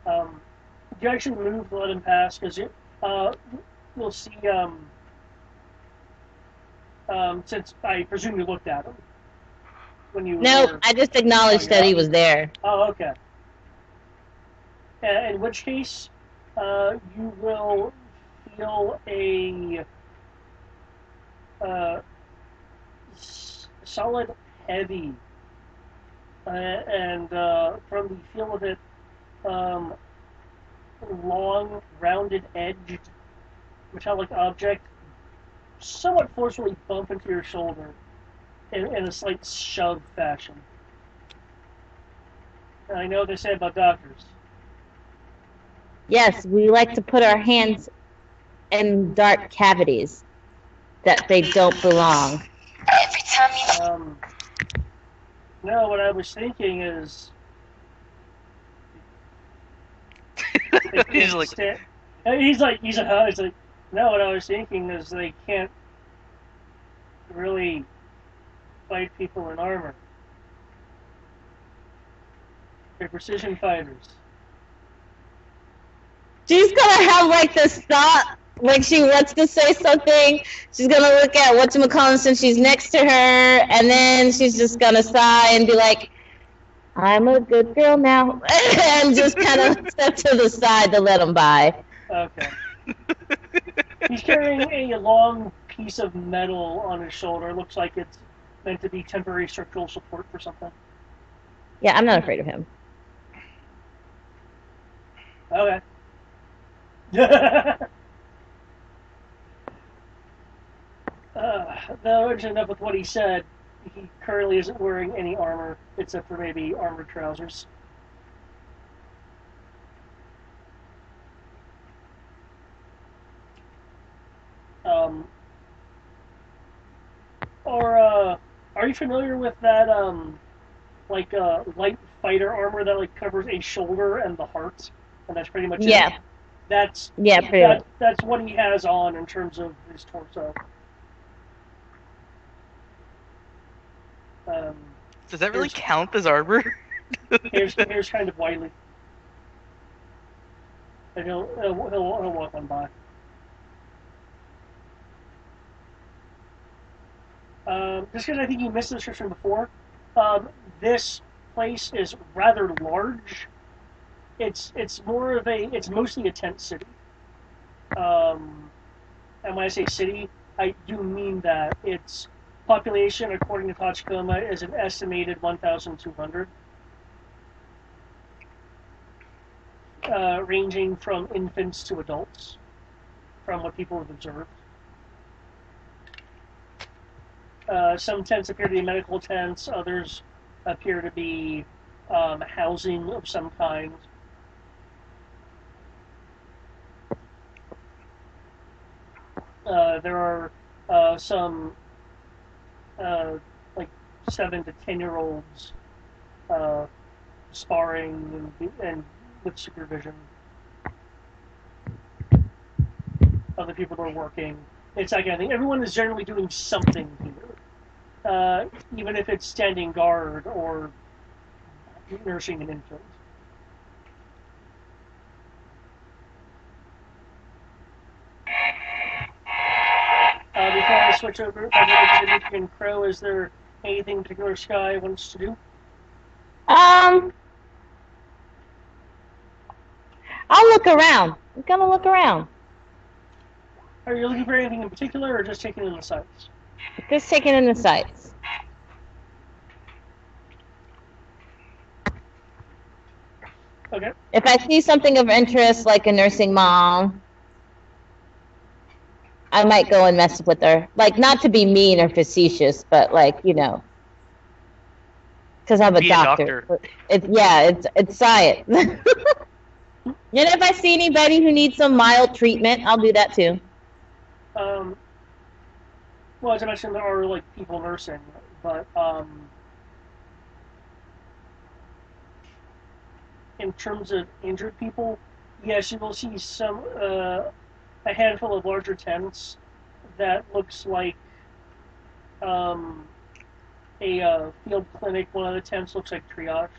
[SPEAKER 2] You actually move to let him pass because you'll see. Since I presume you looked at him when you.
[SPEAKER 5] Nope, I just acknowledged that he was there.
[SPEAKER 2] Oh, okay. In which case, you will feel a solid, heavy, and from the feel of it, long, rounded edged metallic object somewhat forcefully bump into your shoulder in a slight shove fashion. And I know what they say about doctors.
[SPEAKER 5] Yes, we like to put our hands in dark cavities that they don't belong.
[SPEAKER 6] Every time you
[SPEAKER 2] No, what I was thinking is
[SPEAKER 3] He's like,
[SPEAKER 2] he's like, no, what I was thinking is they can't really fight people in armor. They're precision fighters.
[SPEAKER 5] She's gonna have like this thought, like she wants to say something. She's gonna look at whatchamacallit since she's next to her, and then she's just gonna sigh and be like, I'm a good girl now, and just kind of step to the side to let him by.
[SPEAKER 2] Okay. He's carrying a long piece of metal on his shoulder. Looks like it's meant to be temporary structural support for something.
[SPEAKER 5] Yeah, I'm not afraid of him.
[SPEAKER 2] Okay. Though, enough with what he said, he currently isn't wearing any armor, except for maybe armored trousers. Are you familiar with that, light fighter armor that, like, covers a shoulder and the heart? And that's pretty much
[SPEAKER 5] Yeah.
[SPEAKER 2] it? That's what he has on in terms of his torso.
[SPEAKER 3] does that really count as armor?
[SPEAKER 2] Hair's kind of wily. And he'll walk on by. Just because I think you missed the description before, this place is rather large. It's mostly a tent city. And when I say city, I do mean that its population, according to Tachikoma, is an estimated 1,200. Ranging from infants to adults, from what people have observed. Some tents appear to be medical tents, others appear to be housing of some kind. There are some like 7 to 10-year-olds sparring and with supervision. Other people are working. It's like I think everyone is generally doing something here, even if it's standing guard or nursing an infant. Before I switch over to Dimitri and Crow, is there anything particular Sky wants to do?
[SPEAKER 5] I'll look around. I'm gonna look around.
[SPEAKER 2] Are you looking for anything in particular, or just taking in the sights?
[SPEAKER 5] Just taking in the sights.
[SPEAKER 2] Okay.
[SPEAKER 5] If I see something of interest, like a nursing mom, I might go and mess with her. Like, not to be mean or facetious, but like, you know, because I'm a doctor. It's science. And if I see anybody who needs some mild treatment, I'll do that too.
[SPEAKER 2] Well, as I mentioned, there are like people nursing, but in terms of injured people, yes, you will see some a handful of larger tents that looks like a field clinic. One of the tents looks like triage.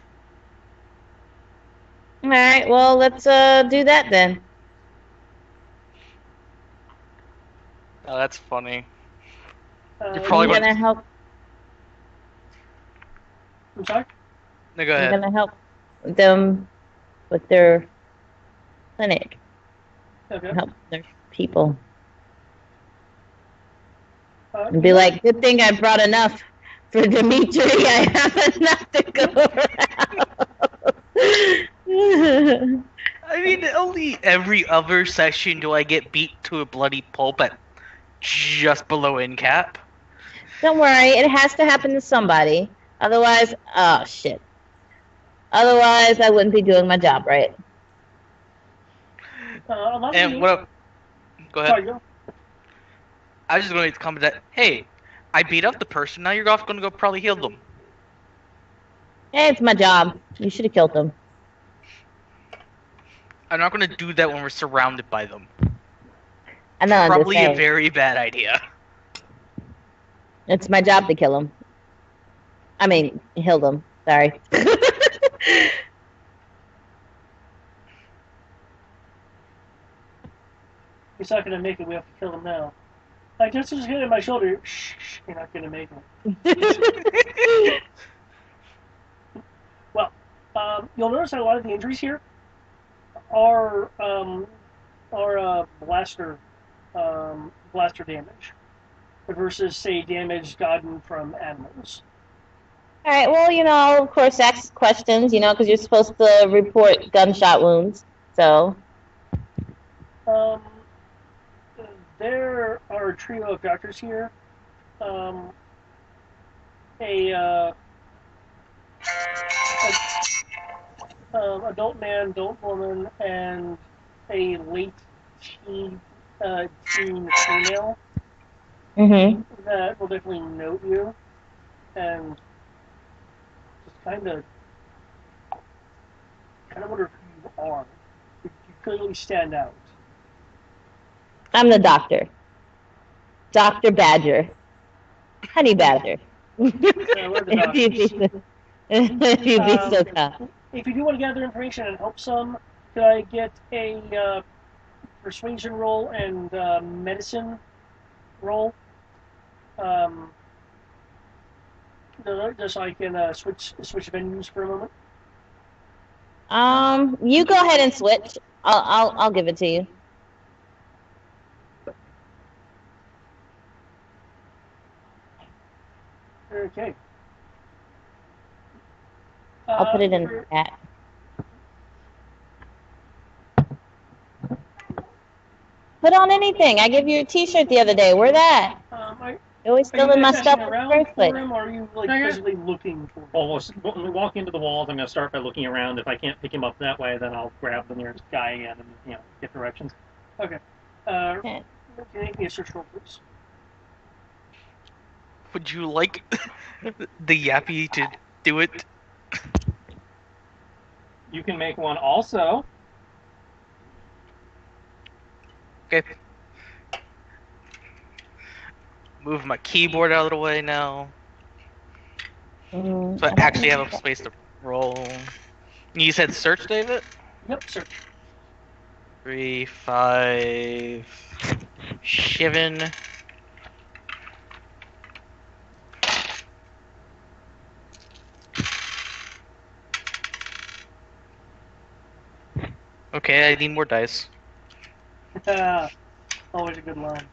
[SPEAKER 5] All right, well, let's do that then.
[SPEAKER 3] Oh, that's funny.
[SPEAKER 2] You're
[SPEAKER 3] probably
[SPEAKER 5] gonna help.
[SPEAKER 2] I'm sorry?
[SPEAKER 3] No, go ahead.
[SPEAKER 5] I'm gonna help them with their clinic.
[SPEAKER 2] Okay.
[SPEAKER 5] Help their people. And be like, good thing I brought enough for Dimitri. I have enough to go around.
[SPEAKER 3] I mean, only every other session do I get beat to a bloody pulp at just below in cap.
[SPEAKER 5] Don't worry, it has to happen to somebody. Otherwise, oh shit. Otherwise, I wouldn't be doing my job right.
[SPEAKER 3] And what? Go ahead.
[SPEAKER 2] Sorry, go.
[SPEAKER 3] I was just going to comment that, hey, I beat up the person. Now you're going to go probably heal them.
[SPEAKER 5] Hey, it's my job. You should have killed them.
[SPEAKER 3] I'm not going to do that when we're surrounded by them.
[SPEAKER 5] I know.
[SPEAKER 3] Probably a very bad idea.
[SPEAKER 5] It's my job to kill them. I mean, heal them. Sorry.
[SPEAKER 2] He's not gonna make it. We have to kill him now. Like, just hit in my shoulder. Shh, you're not gonna make it. Well, you'll notice that a lot of the injuries here are blaster damage versus, say, damage gotten from animals.
[SPEAKER 5] All right. Well, you know, of course, ask questions. You know, because you're supposed to report gunshot wounds. So.
[SPEAKER 2] There are a trio of doctors here. Adult man, adult woman, and a late teen female.
[SPEAKER 5] Mm-hmm.
[SPEAKER 2] That will definitely note you and just kind of wonder who you are. You clearly stand out.
[SPEAKER 5] I'm the doctor. Dr. Badger. Honey Badger. If you'd be so kind.
[SPEAKER 2] If you do want to gather information and help some, could I get a persuasion roll and medicine roll? Just so I can switch venues for a moment.
[SPEAKER 5] You go ahead and switch. I'll give it to you.
[SPEAKER 2] Okay.
[SPEAKER 5] I'll put it in the chat. Put on anything. I gave you a T-shirt the other day. Wear that. It always still in my stuff in the first place.
[SPEAKER 2] Or are you like physically looking for him?
[SPEAKER 4] Almost. When we walk into the walls, I'm going to start by looking around. If I can't pick him up that way, then I'll grab the nearest guy again and get directions.
[SPEAKER 2] Okay. Can you make me a search roll, please?
[SPEAKER 3] Would you like the Yappy to do it?
[SPEAKER 4] You can make one also.
[SPEAKER 3] Okay. Move my keyboard out of the way now. So I actually have a space to roll. You said search, David?
[SPEAKER 2] Yep, search.
[SPEAKER 3] 3, 5, 7. Okay, I need more dice.
[SPEAKER 2] Always a good line.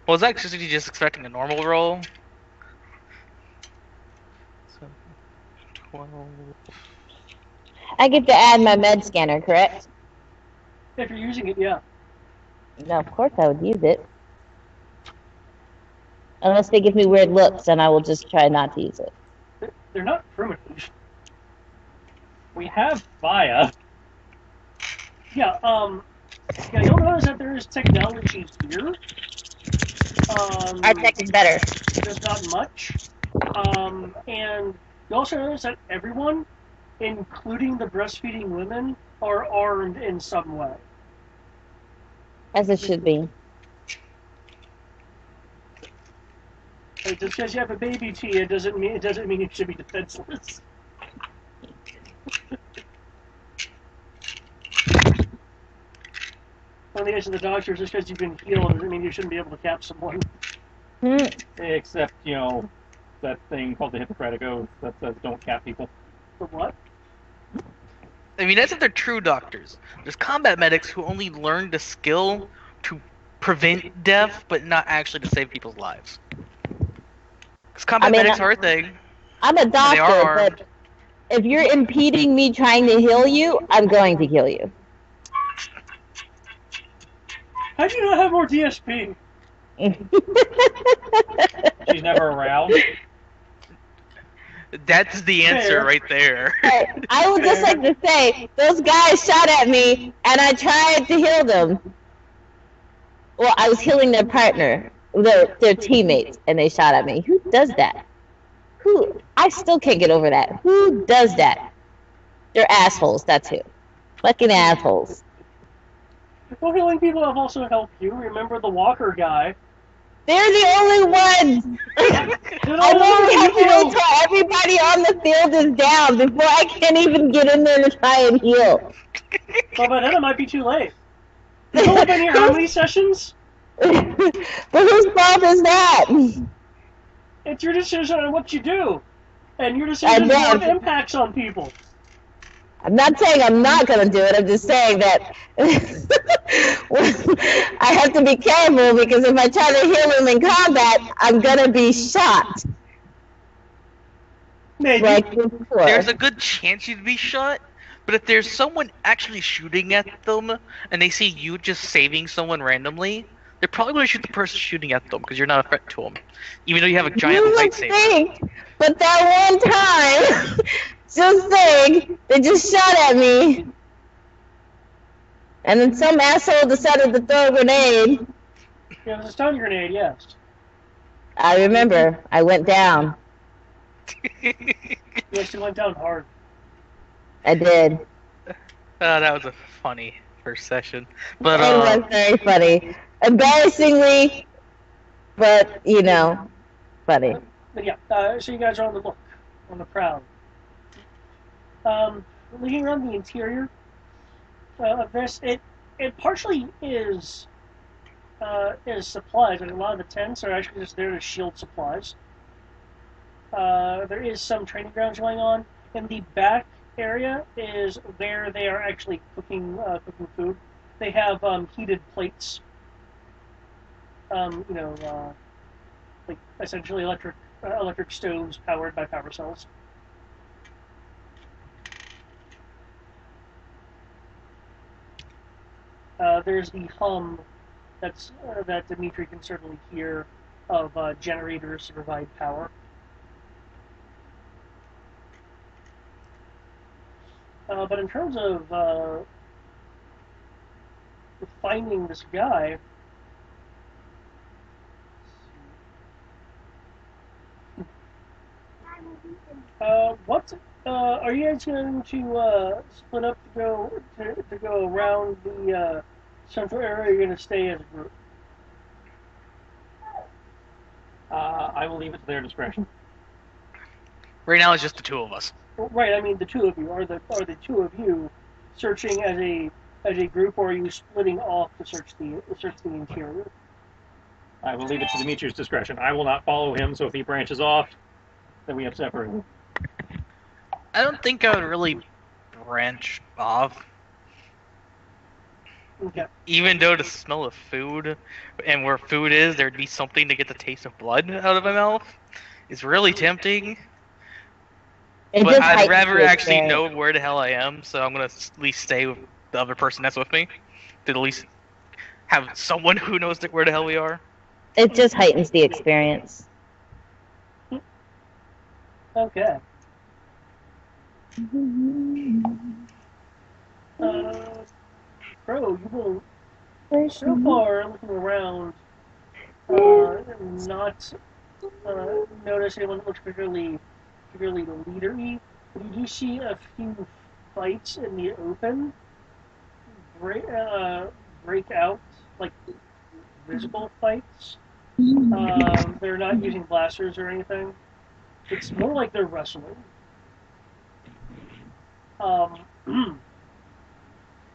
[SPEAKER 3] Well, was that actually just expecting a normal roll? So, 12.
[SPEAKER 5] I get to add my med scanner, correct?
[SPEAKER 2] If you're using it, yeah.
[SPEAKER 5] No, of course I would use it. Unless they give me weird looks, and I will just try not to use it.
[SPEAKER 2] They're not primitive. We have Via. Yeah, you'll notice that there is technology here.
[SPEAKER 5] Our tech is better.
[SPEAKER 2] There's not much. And you also notice that everyone, including the breastfeeding women, are armed in some way.
[SPEAKER 5] As it should be.
[SPEAKER 2] Just because you have a baby to you doesn't mean you should be defenseless. On the edge of the doctors, just because you've been healed doesn't mean you shouldn't be able to cap someone.
[SPEAKER 4] Except, you know, that thing called the Hippocratic Oath that says don't cap people.
[SPEAKER 2] The what?
[SPEAKER 3] I mean, that's if they're true doctors. There's combat medics who only learn the skill to prevent death, but not actually to save people's lives. Because combat medics are a thing.
[SPEAKER 5] I'm a doctor, but if you're impeding me trying to heal you, I'm going to kill you.
[SPEAKER 2] How do you not have more DSP?
[SPEAKER 4] She's never around.
[SPEAKER 3] That's the answer right there.
[SPEAKER 5] I would just like to say, those guys shot at me, and I tried to heal them. Well, I was healing their partner, their teammates, and they shot at me. Who does that? I still can't get over that. Who does that? They're assholes, that's who. Fucking assholes.
[SPEAKER 2] Well, healing people have also helped you. Remember the Walker guy?
[SPEAKER 5] They're the only ones! I literally have to wait till everybody on the field is down before I can even get in there to try and heal.
[SPEAKER 2] Well, by then it might be too late. You've only been here how many sessions?
[SPEAKER 5] But whose fault is that?
[SPEAKER 2] It's your decision on what you do. And your decision has impacts on people.
[SPEAKER 5] I'm not saying I'm not going to do it. I'm just saying that I have to be careful because if I try to heal him in combat, I'm going to be shot.
[SPEAKER 2] Maybe.
[SPEAKER 5] Like before.
[SPEAKER 3] There's a good chance you'd be shot, but if there's someone actually shooting at them and they see you just saving someone randomly, they're probably going to shoot the person shooting at them because you're not a threat to them, even though you have a giant lightsaber.
[SPEAKER 5] But that one time, just saying, they just shot at me. And then some asshole decided to throw a grenade.
[SPEAKER 2] Yeah, it was a stun grenade, yes.
[SPEAKER 5] I remember. I went down.
[SPEAKER 2] Yes, you went down hard.
[SPEAKER 5] I did.
[SPEAKER 3] That was a funny first session. But
[SPEAKER 5] it was very funny. Embarrassingly, but, you know, funny.
[SPEAKER 2] But yeah, so you guys are on the look, on the prowl. Looking around the interior of this, it partially is supplies. Like a lot of the tents are actually just there to shield supplies. There is some training grounds going on. In the back area is where they are actually cooking food. They have heated plates. Like essentially electric stoves powered by power cells. There's the hum that Dimitri can certainly hear of generators to provide power. But in terms of finding this guy. What are you guys going to split up to go around the central area? Or are you going to stay as a group?
[SPEAKER 4] I will leave it to their discretion.
[SPEAKER 3] Right now, it's just the two of us.
[SPEAKER 2] Right. I mean, the two of you are the two of you searching as a group, or are you splitting off to search the interior?
[SPEAKER 4] I will leave it to Dimitri's discretion. I will not follow him, so if he branches off, then we have separated.
[SPEAKER 3] I don't think I would really branch off.
[SPEAKER 2] Okay.
[SPEAKER 3] Even though the smell of food and where food is, there'd be something to get the taste of blood out of my mouth. It's really tempting.
[SPEAKER 5] It
[SPEAKER 3] But
[SPEAKER 5] just
[SPEAKER 3] I'd
[SPEAKER 5] heightens
[SPEAKER 3] rather
[SPEAKER 5] the
[SPEAKER 3] actually know
[SPEAKER 5] experience.
[SPEAKER 3] where the hell I am, so I'm gonna at least stay with the other person that's with me. To at least have someone who knows where the hell we are.
[SPEAKER 5] It just heightens the experience.
[SPEAKER 2] Okay. Bro, you will so far looking around, not notice anyone that looks particularly leadery. But you do see a few fights in the open break out, like visible fights. They're not using blasters or anything. It's more like they're wrestling.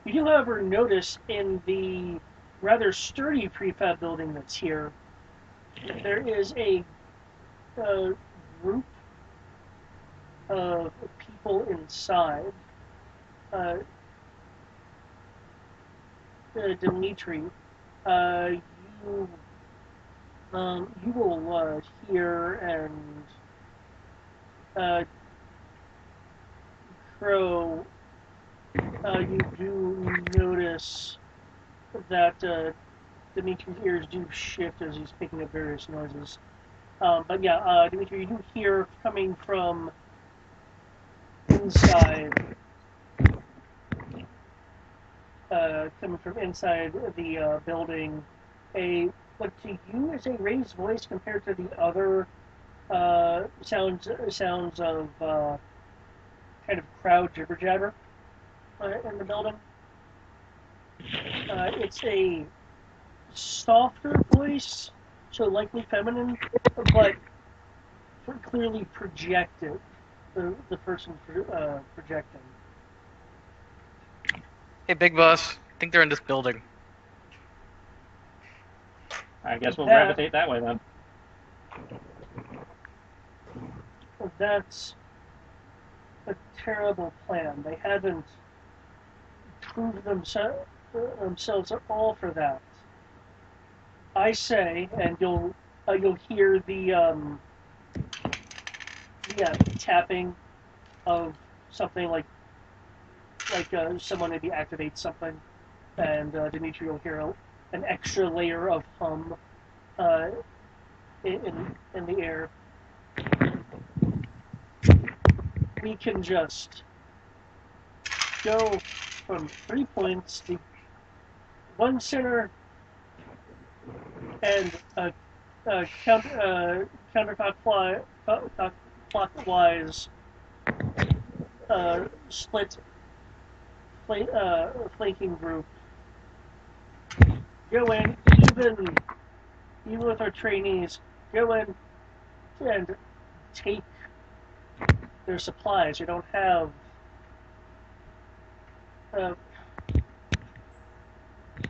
[SPEAKER 2] You do, however, notice in the rather sturdy prefab building that's here, there is a group of people inside. Dimitri, you you will hear and Crow. You do notice that Dimitri's ears do shift as he's picking up various noises. But yeah, Dimitri, you do hear coming from inside the building, what to you is a raised voice compared to the other sounds of kind of crowd jibber jabber in the building. It's a softer voice, so likely feminine, but clearly projected. The person projecting.
[SPEAKER 3] Hey, Big Boss. I think they're in this building.
[SPEAKER 4] I guess we'll gravitate that way then.
[SPEAKER 2] That's a terrible plan. They haven't proved themselves at all for that. I say, and you'll hear the tapping of something like someone maybe activates something, and Dimitri will hear an extra layer of hum in the air. We can just go from 3 points to one center and counterclockwise split flanking group. Go in, even with our trainees, go in and take their supplies. You don't have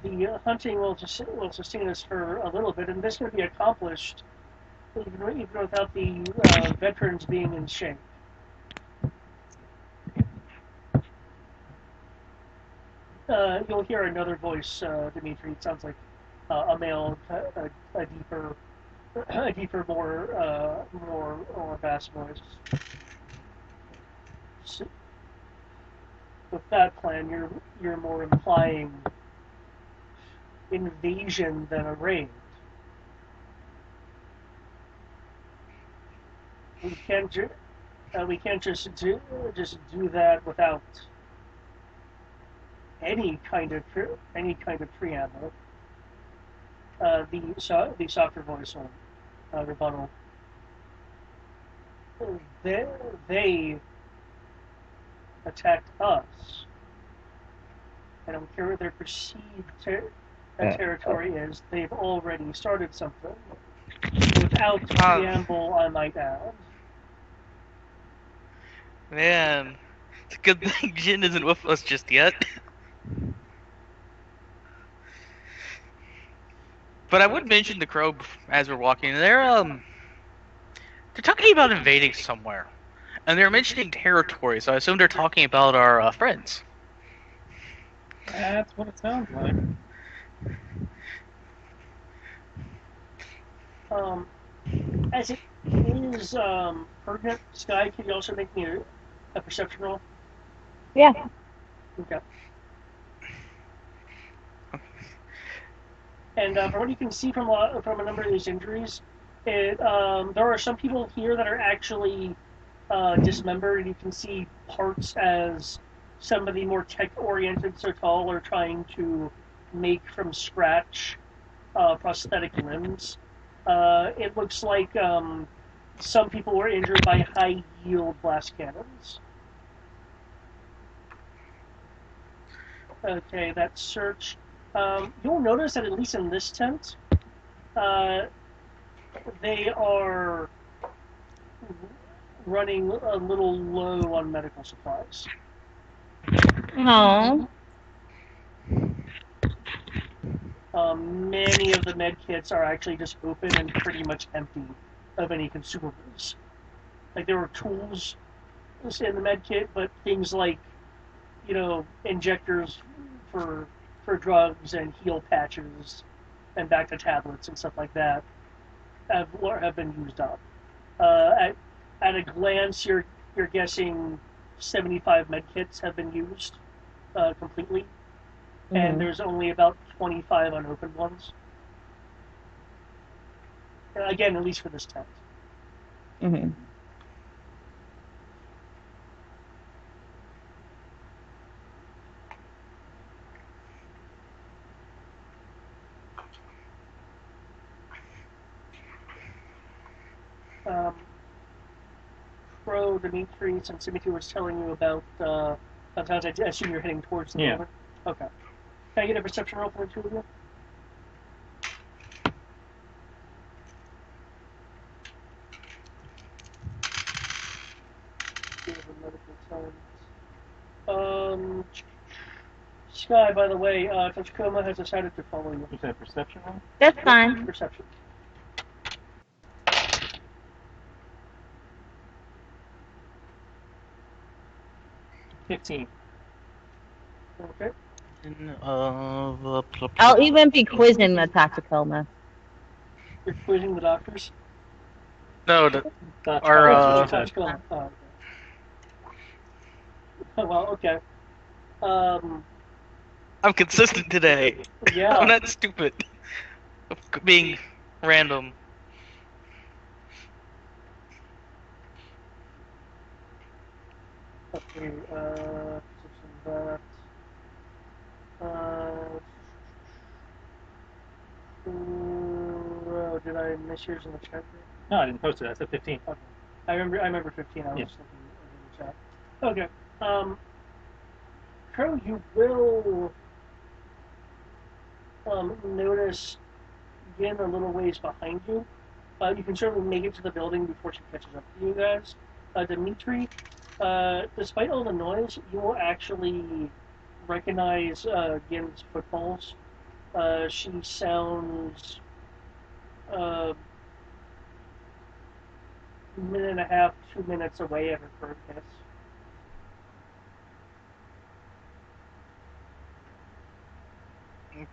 [SPEAKER 2] the hunting will sustain us for a little bit, and this can be accomplished even without the veterans being in shape. You'll hear another voice, Dimitri. It sounds like a male, a deeper, more bass voice. So, with that plan, you're more implying invasion than a raid. We can't just do that without any kind of preamble, the softer voice will rebuttal. They attacked us. I don't care what their perceived territory is. They've already started something. Without preamble, I might add.
[SPEAKER 3] Man, it's a good thing Jin isn't with us just yet. But I would mention the Crow as we're walking. They're talking about invading somewhere, and they're mentioning territory. So I assume they're talking about our friends.
[SPEAKER 4] That's what it sounds like.
[SPEAKER 2] As it is urgent, Sky, can you also make me a perception roll?
[SPEAKER 5] Yeah.
[SPEAKER 2] Okay. And from what you can see from a number of these injuries, there are some people here that are actually dismembered. You can see parts as some of the more tech-oriented Sotal are trying to make from scratch prosthetic limbs. It looks like some people were injured by high-yield blast cannons. Okay, that search. You'll notice that at least in this tent, they are running a little low on medical supplies.
[SPEAKER 5] No.
[SPEAKER 2] Many of the med kits are actually just open and pretty much empty of any consumables. Like there were tools in the med kit, but things like, injectors for drugs and heal patches and back to tablets and stuff like that have been used up. At a glance, you're guessing 75 med kits have been used completely, and there's only about 25 unopened ones. Again, at least for this tent.
[SPEAKER 5] Mm-hmm.
[SPEAKER 2] Pro, Demetrius, and Symmetry was telling you about sometimes I assume you're heading towards the building. Okay. Can I get a perception roll for the two of you? Sky, by the way, Tachikoma has decided to follow you.
[SPEAKER 4] You said perception roll?
[SPEAKER 5] That's fine.
[SPEAKER 2] Perception.
[SPEAKER 4] $15.
[SPEAKER 2] Okay.
[SPEAKER 5] I'll even be quizzing the Tachikoma.
[SPEAKER 2] You're quizzing the doctors?
[SPEAKER 3] No,
[SPEAKER 2] Tachikoma. Oh, okay. Well, okay.
[SPEAKER 3] I'm consistent today.
[SPEAKER 2] Yeah.
[SPEAKER 3] I'm not stupid. Being random.
[SPEAKER 2] Okay, did I miss yours in the chat?
[SPEAKER 4] No, I didn't post it. I said 15.
[SPEAKER 2] Okay. I remember 15. I was just looking in the chat. Okay. Crow, you will notice Yin a little ways behind you. You can certainly make it to the building before she catches up to you guys. Dimitri, despite all the noise, you will actually recognize Yin's footfalls. She sounds minute and a half, 2 minutes away at her third kiss.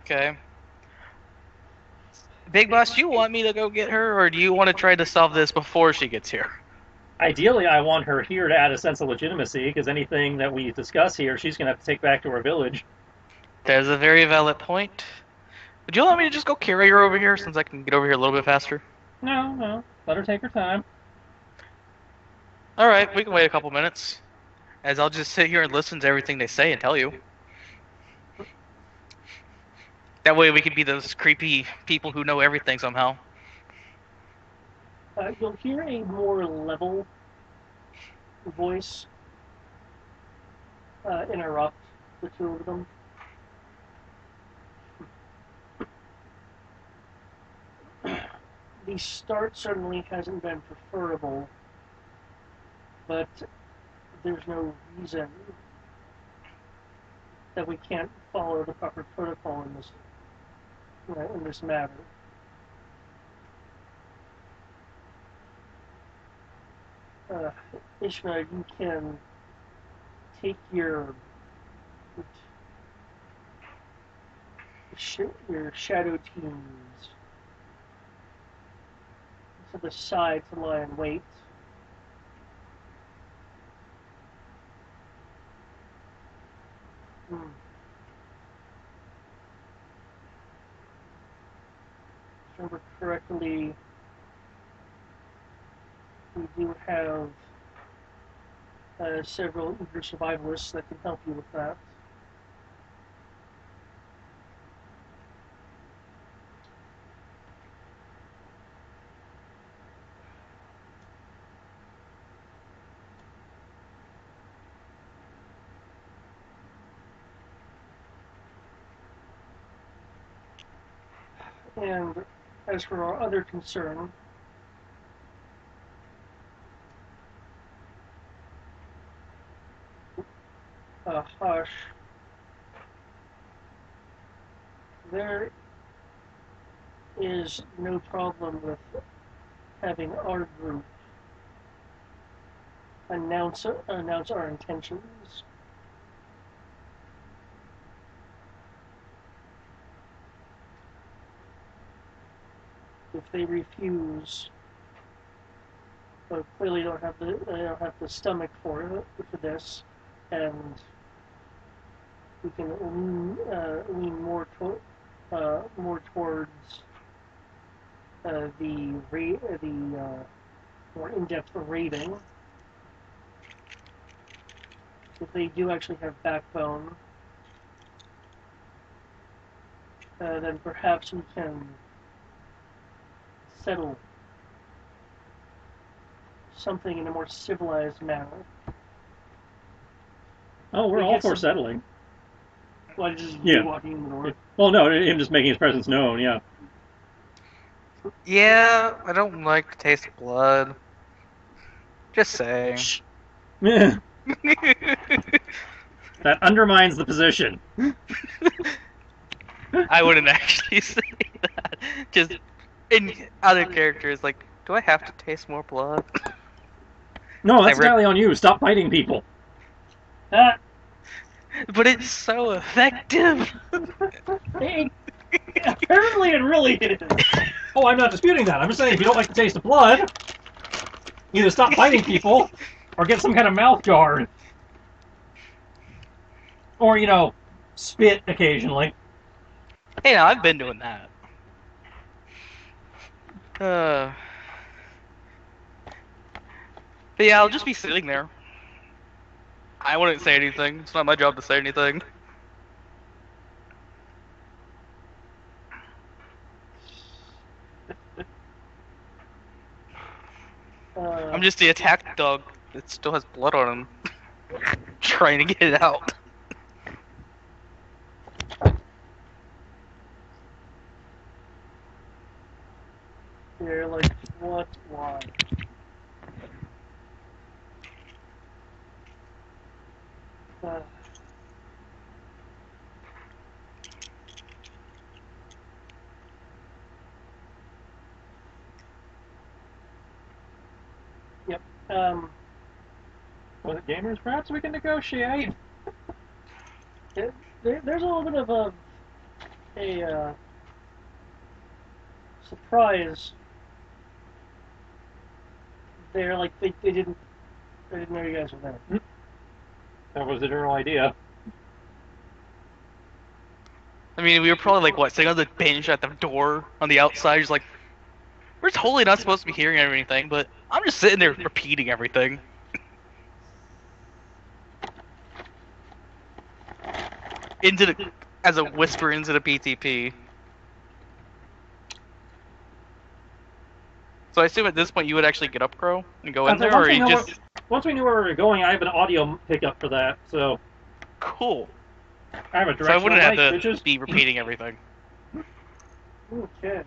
[SPEAKER 3] Okay. Big Boss, do you want me to go get her, or do you want to try to solve this before she gets here?
[SPEAKER 4] Ideally, I want her here to add a sense of legitimacy, because anything that we discuss here, she's going to have to take back to her village.
[SPEAKER 3] There's a very valid point. Would you allow me to just go carry her over here, since I can get over here a little bit faster?
[SPEAKER 4] No. Let her take her time.
[SPEAKER 3] Alright, we can wait a couple minutes. As I'll just sit here and listen to everything they say and tell you. That way we could be those creepy people who know everything somehow.
[SPEAKER 2] You'll hear a more level voice interrupt the two of them. The start certainly hasn't been preferable, but there's no reason that we can't follow the proper protocol in this matter. Ishmael, you can take your shadow teams to the side to lie in wait. If I remember correctly, we do have several eager survivalists that can help you with that. And as for our other concern, Hush, there is no problem with having our group announce our intentions. If they refuse, but clearly they don't have the stomach for this, and we can lean more towards the more in-depth rating. If they do actually have backbone, then perhaps we can settle something in a more civilized manner.
[SPEAKER 4] Oh, we're all for settling.
[SPEAKER 2] Well, just walking in the door.
[SPEAKER 4] Well, no, him just making his presence known, yeah.
[SPEAKER 3] Yeah, I don't like to taste blood. Just saying.
[SPEAKER 4] That undermines the position.
[SPEAKER 3] I wouldn't actually say that. Just in other characters, like, do I have to taste more blood?
[SPEAKER 4] No, that's entirely on you. Stop fighting people.
[SPEAKER 3] But it's so effective.
[SPEAKER 2] Apparently, it really is.
[SPEAKER 4] Oh, I'm not disputing that. I'm just saying, if you don't like the taste of blood, either stop fighting people or get some kind of mouth guard. Or, spit occasionally.
[SPEAKER 3] Hey, now, I've been doing that. But yeah, I'll just be sitting there. I wouldn't say anything. It's not my job to say anything. I'm just the attack dog that still has blood on him. Trying to get it out.
[SPEAKER 2] You're like, what? Why? Yep.
[SPEAKER 4] Well, gamers, perhaps we can negotiate.
[SPEAKER 2] There's a little bit of a surprise there. Like they didn't know you guys were there.
[SPEAKER 4] That was the general idea.
[SPEAKER 3] I mean, we were probably like, what, sitting on the bench at the door on the outside, just like, we're totally not supposed to be hearing anything, but I'm just sitting there repeating everything. Into as a whisper into the PTP. So I assume at this point you would actually get up, Crow, and go in there, or you just...
[SPEAKER 4] Once we knew where we were going, I have an audio pickup for that, so...
[SPEAKER 3] Cool.
[SPEAKER 4] I have a
[SPEAKER 3] So I
[SPEAKER 4] directional
[SPEAKER 3] wouldn't have
[SPEAKER 4] mic,
[SPEAKER 3] to
[SPEAKER 4] bitches.
[SPEAKER 3] be repeating everything.
[SPEAKER 2] Okay.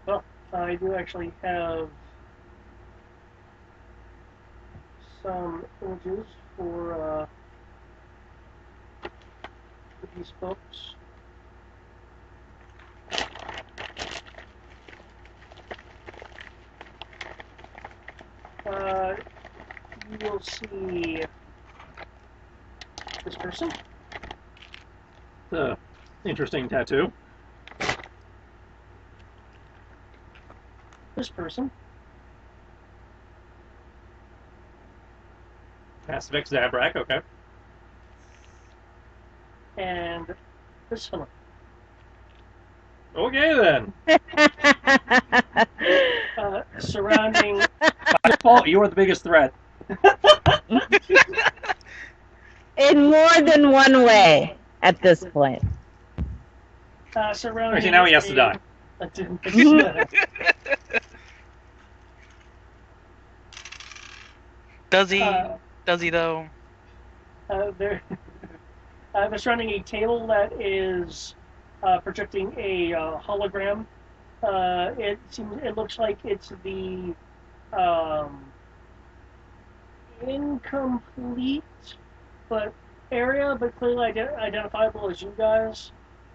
[SPEAKER 2] Well, I do actually have some images for these folks. You will see this person.
[SPEAKER 4] Interesting tattoo.
[SPEAKER 2] This person.
[SPEAKER 4] Mass Effect Zabrak, okay.
[SPEAKER 2] And this fellow.
[SPEAKER 4] Okay then.
[SPEAKER 2] Surrounding.
[SPEAKER 4] By default, you are the biggest threat.
[SPEAKER 5] In more than one way at this point.
[SPEAKER 2] Surrounding.
[SPEAKER 4] Actually, now he has to die.
[SPEAKER 3] Does he? Does he though?
[SPEAKER 2] They're surrounding a table that is projecting a hologram. It looks like it's the incomplete but clearly identifiable as you guys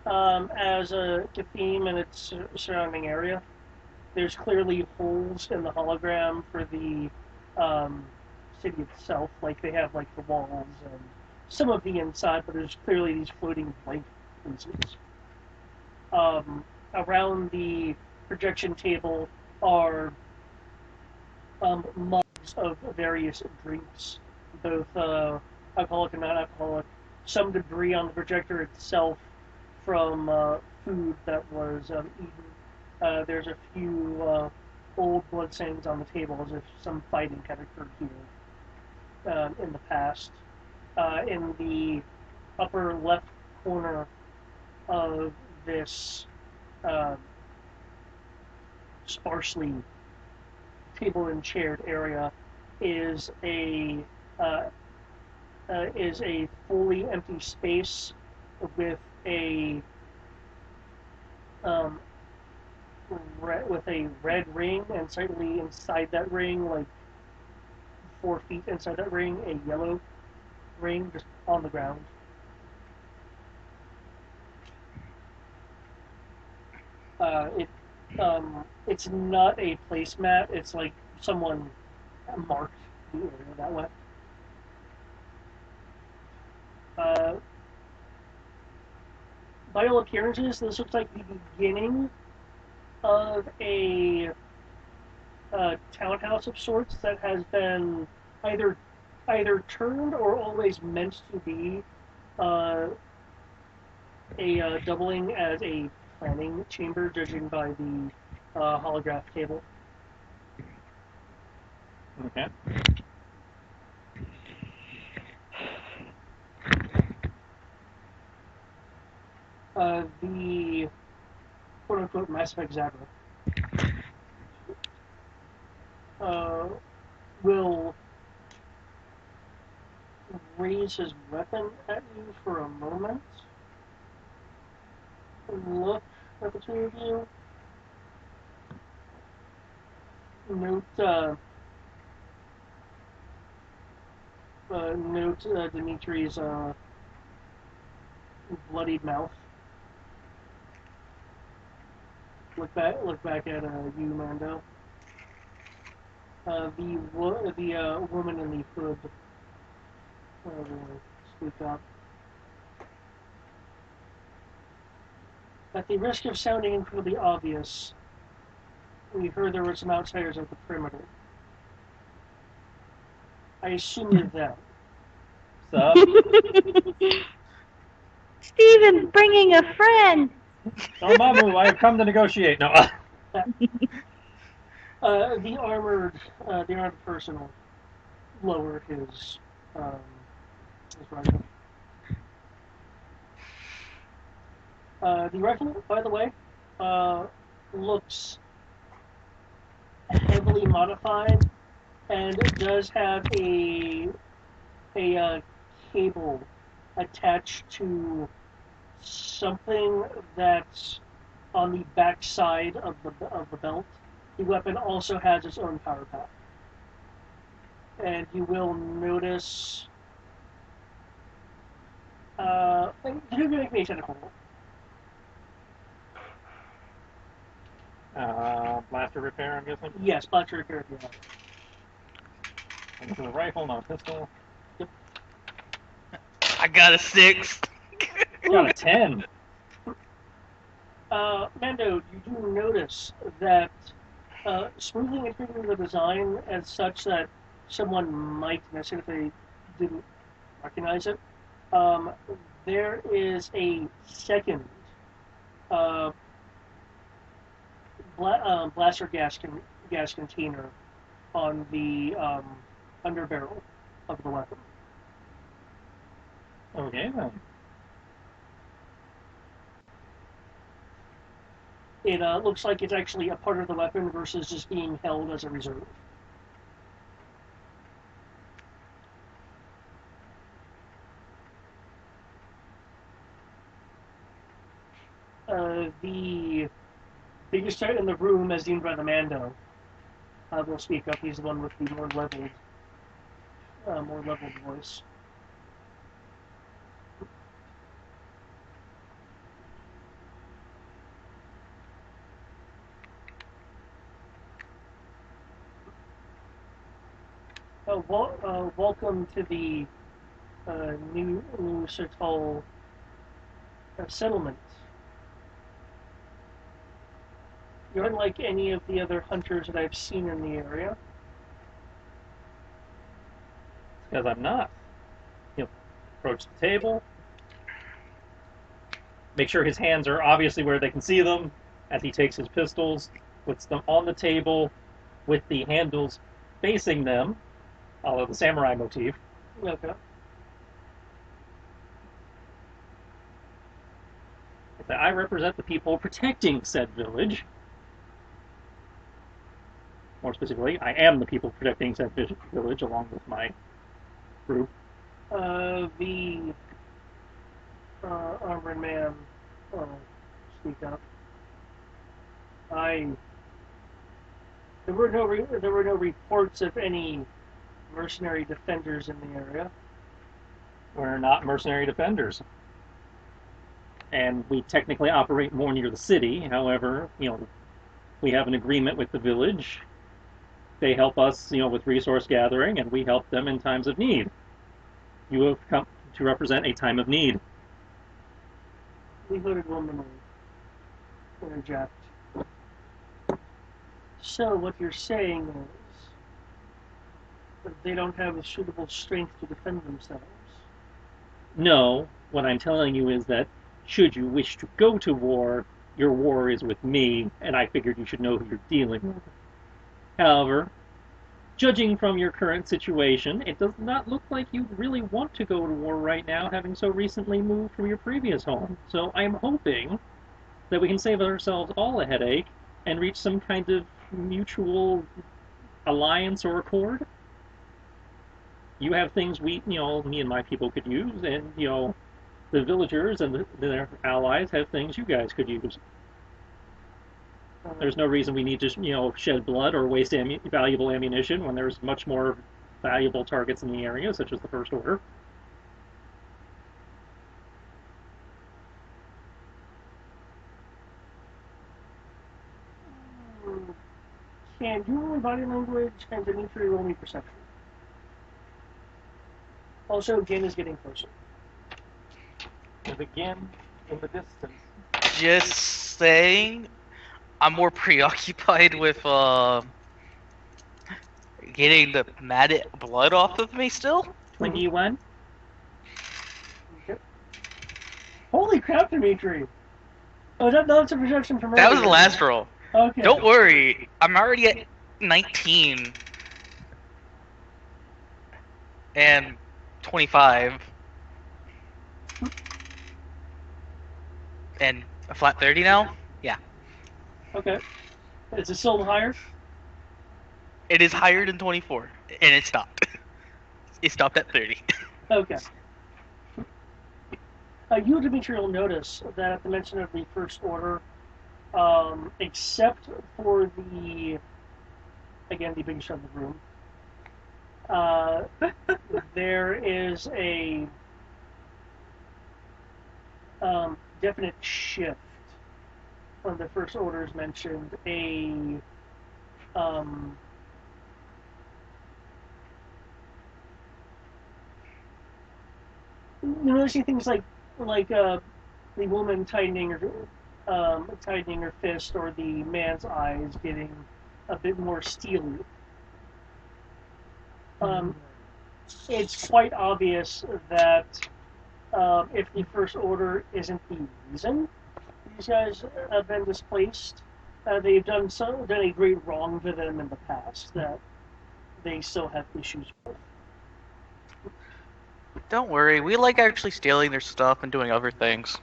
[SPEAKER 2] as a theme in its surrounding area. There's clearly holes in the hologram for the city itself, like they have like the walls and some of the inside, but there's clearly these floating blank pieces. Around the projection table are mugs of various drinks, both alcoholic and non-alcoholic. Some debris on the projector itself from food that was eaten. There's a few old bloodstains on the table as if some fighting had occurred here in the past. In the upper left corner of this sparsely table and chaired area is a fully empty space with a red ring, and slightly inside that ring, like 4 feet inside that ring, a yellow ring just on the ground. It's not a placemat. It's like someone marked the area that way. By all appearances, this looks like the beginning of a townhouse of sorts that has been either turned or always meant to be a doubling as a planning chamber, judging by the holograph table.
[SPEAKER 4] Okay.
[SPEAKER 2] The quote-unquote Mass Effect Zabrak will raise his weapon at you for a moment, look at the two of you, note Dimitri's bloodied mouth. Look back at you, Mando. The woman in the hood. Speak up. At the risk of sounding incredibly obvious, we heard there were some outsiders at the perimeter. I assume you're them.
[SPEAKER 4] Sup?
[SPEAKER 5] Steven's bringing a friend.
[SPEAKER 4] Oh, Mamu, I have come to negotiate. No.
[SPEAKER 2] The armored person will lower his rifle. The rifle, by the way, looks heavily modified and does have a cable attached to something that's on the back side of the belt. The weapon also has its own power pack. And you will notice. You can make me a technical roll.
[SPEAKER 4] Blaster repair, I'm guessing?
[SPEAKER 2] Yes, blaster repair. Yeah.
[SPEAKER 4] And this is a rifle, not a pistol.
[SPEAKER 2] Yep.
[SPEAKER 3] I got a 6.
[SPEAKER 4] Got a 10.
[SPEAKER 2] Mando, you do notice that smoothing and tweaking the design as such that someone might miss it if they didn't recognize it. There is a second blaster gas container on the underbarrel of the weapon.
[SPEAKER 4] Okay, then.
[SPEAKER 2] It looks like it's actually a part of the weapon versus just being held as a reserve. The biggest guy in the room, as deemed by the Mando, will speak up. He's the one with the more leveled voice. Welcome to the new Sertol settlement. You're unlike any of the other hunters that I've seen in the area.
[SPEAKER 4] Because I'm not. He'll approach the table. Make sure his hands are obviously where they can see them as he takes his pistols, puts them on the table with the handles facing them, although the samurai motif.
[SPEAKER 2] Okay.
[SPEAKER 4] I represent the people protecting said village. More specifically, I am the people protecting said village along with my group.
[SPEAKER 2] The armored man speak up. There were no reports of any mercenary defenders in the area.
[SPEAKER 4] We're not mercenary defenders. And we technically operate more near the city. However, we have an agreement with the village. They help us, with resource gathering, and we help them in times of need. You have come to represent a time of need.
[SPEAKER 2] The hooded woman will interject. So what you're saying is that they don't have a suitable strength to defend themselves?
[SPEAKER 4] No, what I'm telling you is that should you wish to go to war, your war is with me, and I figured you should know who you're dealing with. However, judging from your current situation, it does not look like you really want to go to war right now, having so recently moved from your previous home. So I'm hoping that we can save ourselves all a headache and reach some kind of mutual alliance or accord. You have things me and my people could use, and, the villagers and their allies have things you guys could use. There's no reason we need to, shed blood or waste valuable ammunition when there's much more valuable targets in the area, such as the First Order.
[SPEAKER 2] Can you roll body language and Dimitri roll me perception? Also, Jin is getting closer.
[SPEAKER 4] And again, in the distance.
[SPEAKER 3] Just saying, I'm more preoccupied with getting the matted blood off of me still.
[SPEAKER 4] 21.
[SPEAKER 2] Okay. Holy crap, Dimitri! Oh, that's a perception from
[SPEAKER 3] That was
[SPEAKER 2] earlier.
[SPEAKER 3] the last roll.
[SPEAKER 2] Okay.
[SPEAKER 3] Don't worry, I'm already at 19 and 25 and a flat 30 now. Yeah,
[SPEAKER 2] Okay. Is it still higher?
[SPEAKER 3] it is higher than 24, and it stopped. It stopped at 30.
[SPEAKER 2] Okay. You, Dimitri, will notice that at the mention of the First Order, except for the biggest of the room, there is a definite shift when the First Order is mentioned. Noticing things like the woman tightening her fist, or the man's eyes getting a bit more steely. It's quite obvious that if the First Order isn't the reason these guys have been displaced, they've done a great wrong to them in the past that they still have issues with.
[SPEAKER 3] Don't worry, we like actually stealing their stuff and doing other things.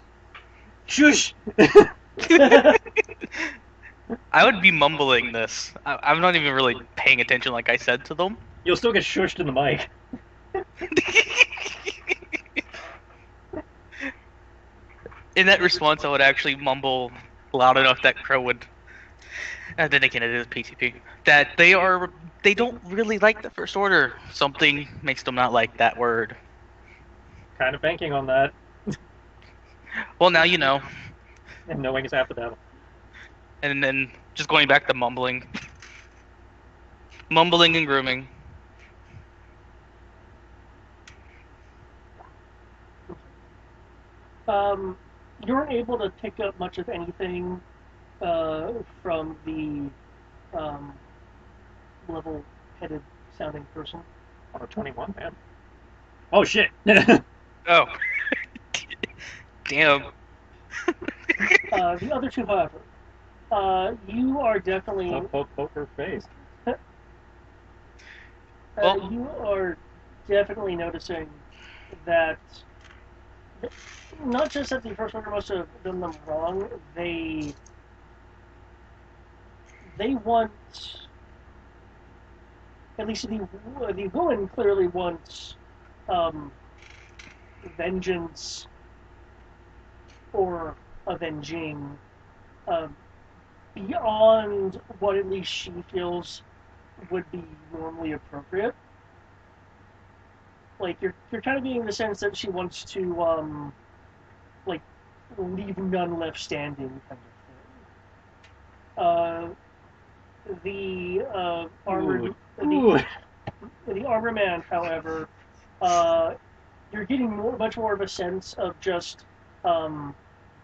[SPEAKER 2] Shush!
[SPEAKER 3] I would be mumbling this. I'm not even really paying attention like I said to them.
[SPEAKER 4] You'll still get shushed in the mic.
[SPEAKER 3] In that response, I would actually mumble loud enough that Crow would. Then again, it is PTP. That they don't really like the First Order. Something makes them not like that word.
[SPEAKER 4] Kind of banking on that.
[SPEAKER 3] Well, now you know.
[SPEAKER 4] And knowing is half the battle.
[SPEAKER 3] And then just going back to mumbling. Mumbling and grooming.
[SPEAKER 2] You weren't able to pick up much of anything from the level-headed sounding person.
[SPEAKER 4] On a 21, man. Oh, shit.
[SPEAKER 3] Oh. Damn.
[SPEAKER 2] The other two, however, you are definitely...
[SPEAKER 4] Poker face.
[SPEAKER 2] You are definitely noticing that not just that the First Order must have done them wrong, they want, at least the woman clearly wants vengeance or avenging beyond what at least she feels would be normally appropriate. Like you're kind of getting the sense that she wants to leave none left standing kind of thing. The armored the armor man, however, you're getting much more of a sense of just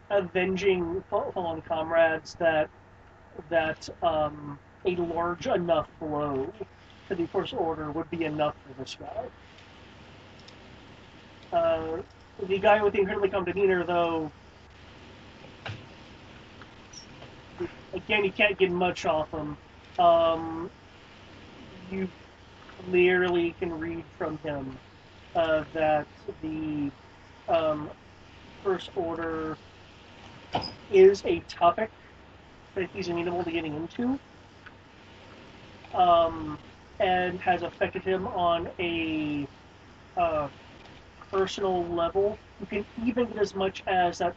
[SPEAKER 2] avenging fallen comrades that a large enough blow to the First Order would be enough for this guy. The guy with the incredibly calm demeanor, though, again, you can't get much off him. You clearly can read from him that the First Order is a topic that he's amenable to getting into, and has affected him on a personal level. You can even get as much as that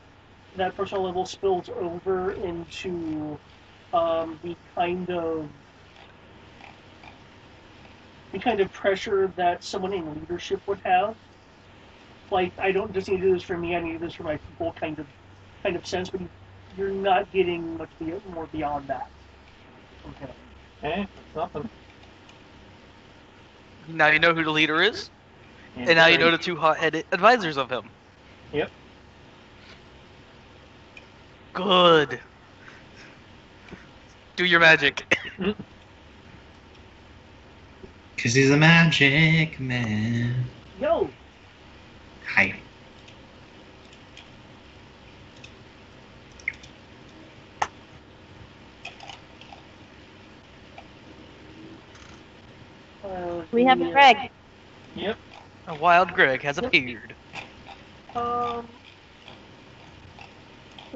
[SPEAKER 2] personal level spills over into the kind of pressure that someone in leadership would have. Like, I don't just need to do this for me, I need to do this for my people kind of sense, but you're not getting much more beyond that from him.
[SPEAKER 4] Eh, nothing.
[SPEAKER 3] Now you know who the leader is, and now you know the two hot-headed advisors of him.
[SPEAKER 4] Yep.
[SPEAKER 3] Good. Do your magic.
[SPEAKER 1] Because he's a magic man.
[SPEAKER 2] Yo!
[SPEAKER 1] Hi.
[SPEAKER 5] We have a Greg.
[SPEAKER 4] Yep.
[SPEAKER 3] A wild Greg has appeared.
[SPEAKER 2] I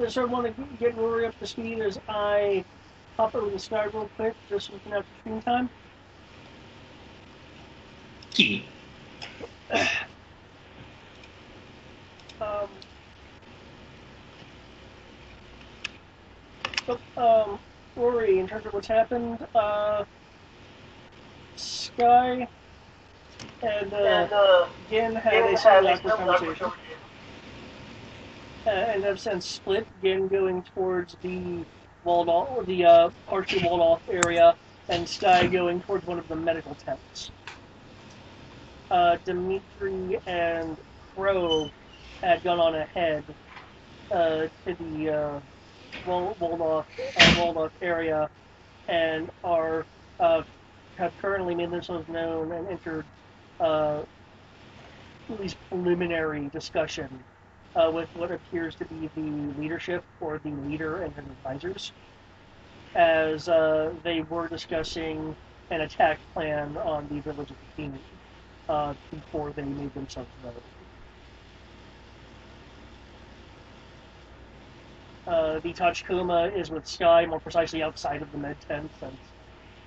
[SPEAKER 2] sort of want to get Rory up to speed as I hop over the sky real quick, just so we can have screen time.
[SPEAKER 1] Key.
[SPEAKER 2] Rory, in terms of what's happened, Sky and Gin had a slightly awkward conversation. And have since split, Gin going towards the walled off, the partially walled off area, and Sky going towards one of the medical tents. Dimitri and Crow had gone on ahead to the walled off area, and are have currently made themselves known and entered at least preliminary discussion with what appears to be the leadership or the leader and his advisors, as they were discussing an attack plan on the village of Bikini before they made themselves known. The Tachikoma is with Sky, more precisely outside of the med tent, since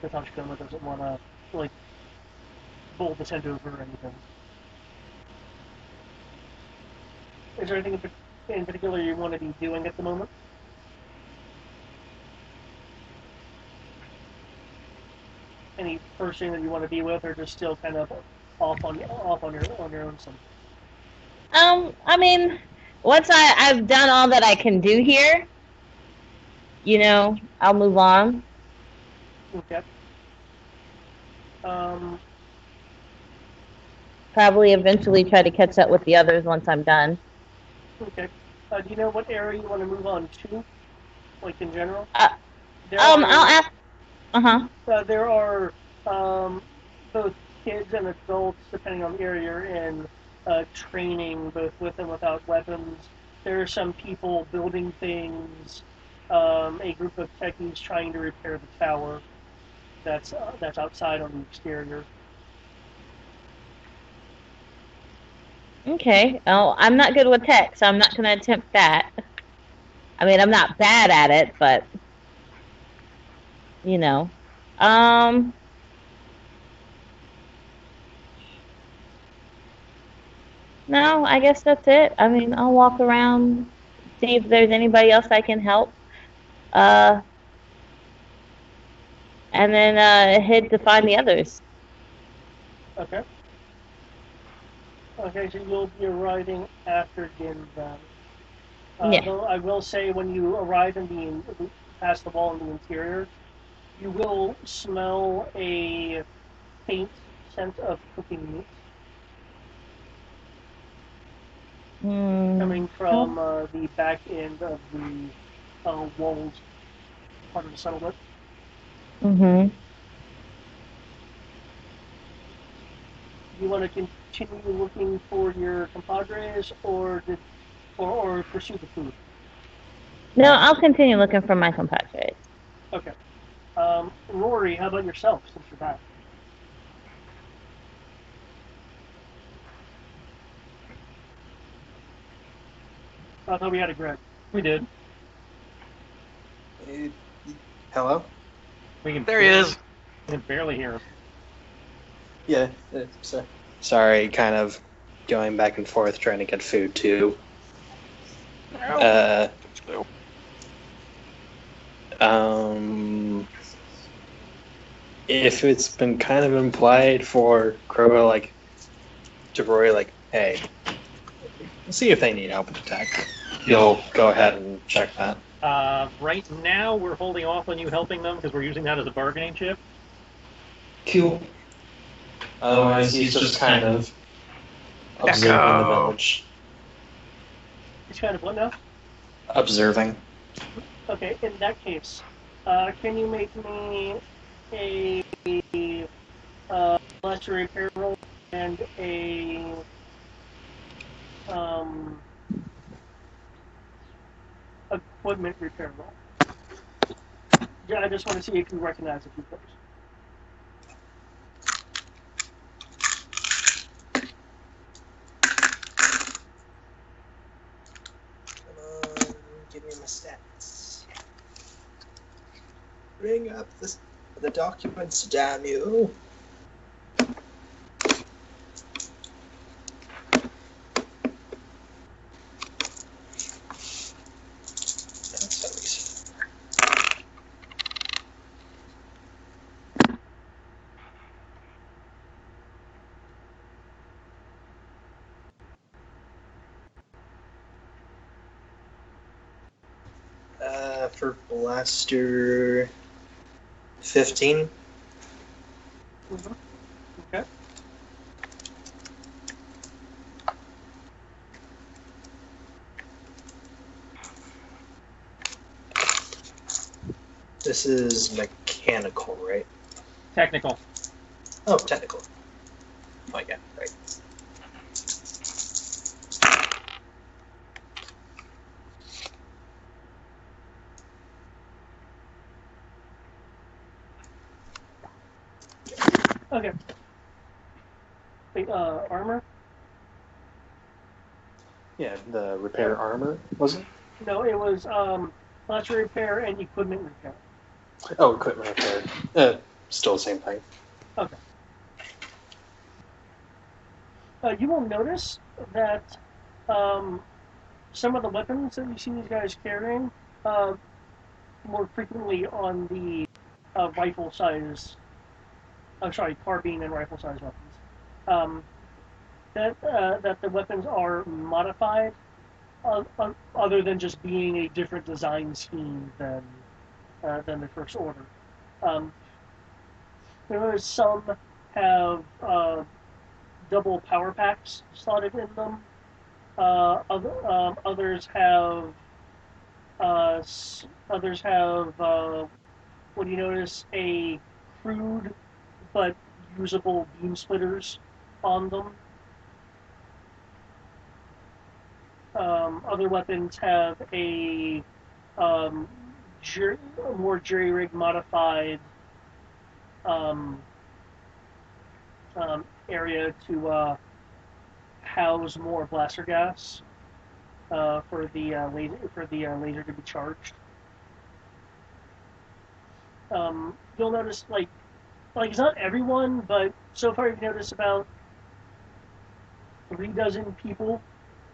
[SPEAKER 2] the Tachikoma doesn't want to like bowl the tent over or anything. Is there anything in particular you want to be doing at the moment? Any person that you want to be with, or just still kind of off on your own?
[SPEAKER 5] I mean, once I've done all that I can do here, I'll move on.
[SPEAKER 2] Okay.
[SPEAKER 5] Probably eventually try to catch up with the others once I'm done.
[SPEAKER 2] Okay. Do you know what area you want to move on to, like in general?
[SPEAKER 5] I'll ask.
[SPEAKER 2] There are both kids and adults, depending on the area you're in, training both with and without weapons. There are some people building things. A group of techies trying to repair the tower. That's outside on the exterior.
[SPEAKER 5] Okay. Oh, I'm not good with tech, so I'm not going to attempt that. I mean, I'm not bad at it, but No, I guess that's it. I mean, I'll walk around, see if there's anybody else I can help. And then head to find the others.
[SPEAKER 2] Okay. Okay, so you'll be arriving after Gin then.
[SPEAKER 5] Yeah.
[SPEAKER 2] Though I will say, when you arrive past the wall in the interior, you will smell a faint scent of cooking meat coming from the back end of the walled part of the settlement.
[SPEAKER 5] Mm-hmm.
[SPEAKER 2] Do you want to continue looking for your compadres, or pursue the food?
[SPEAKER 5] No, I'll continue looking for my compadres.
[SPEAKER 2] Okay. Rory, how about yourself, since you're back? I thought we had a Greg.
[SPEAKER 4] We did.
[SPEAKER 7] Hello?
[SPEAKER 3] There he is.
[SPEAKER 4] We can barely hear him.
[SPEAKER 7] Yeah, sorry, kind of going back and forth trying to get food too. If it's been kind of implied for Crow, like, to Rory, like, hey, see if they need help with the tech. You'll go ahead and check that.
[SPEAKER 4] Right now, we're holding off on you helping them because we're using that as a bargaining chip.
[SPEAKER 7] Cool. Otherwise, he's just kind of observing the village.
[SPEAKER 2] He's kind of what now?
[SPEAKER 7] Observing.
[SPEAKER 2] Okay, in that case, can you make me a lesser repair roll and a equipment repair roll? Yeah, I just want to see if you recognize a few things.
[SPEAKER 7] sense. Bring up the documents, damn you. For blaster 15.
[SPEAKER 2] Mm-hmm. Okay.
[SPEAKER 7] This is mechanical, right?
[SPEAKER 4] Technical.
[SPEAKER 7] Oh, technical. Oh, yeah, right.
[SPEAKER 2] Okay. Wait, armor?
[SPEAKER 7] Yeah, the repair armor, was it?
[SPEAKER 2] No, it was cluster repair and equipment repair.
[SPEAKER 7] Oh, equipment repair. Still the same thing.
[SPEAKER 2] Okay. You will notice that some of the weapons that you see these guys carrying more frequently on the rifle size. I'm sorry, carbine and rifle size weapons. That the weapons are modified, other than just being a different design scheme than the First Order. Um, some have double power packs slotted in them. Others have what do you notice? A crude but usable beam splitters on them. Other weapons have a more jury-rig modified um, area to house more blaster gas for the laser to be charged. You'll notice like it's not everyone, but so far you've noticed about 36 people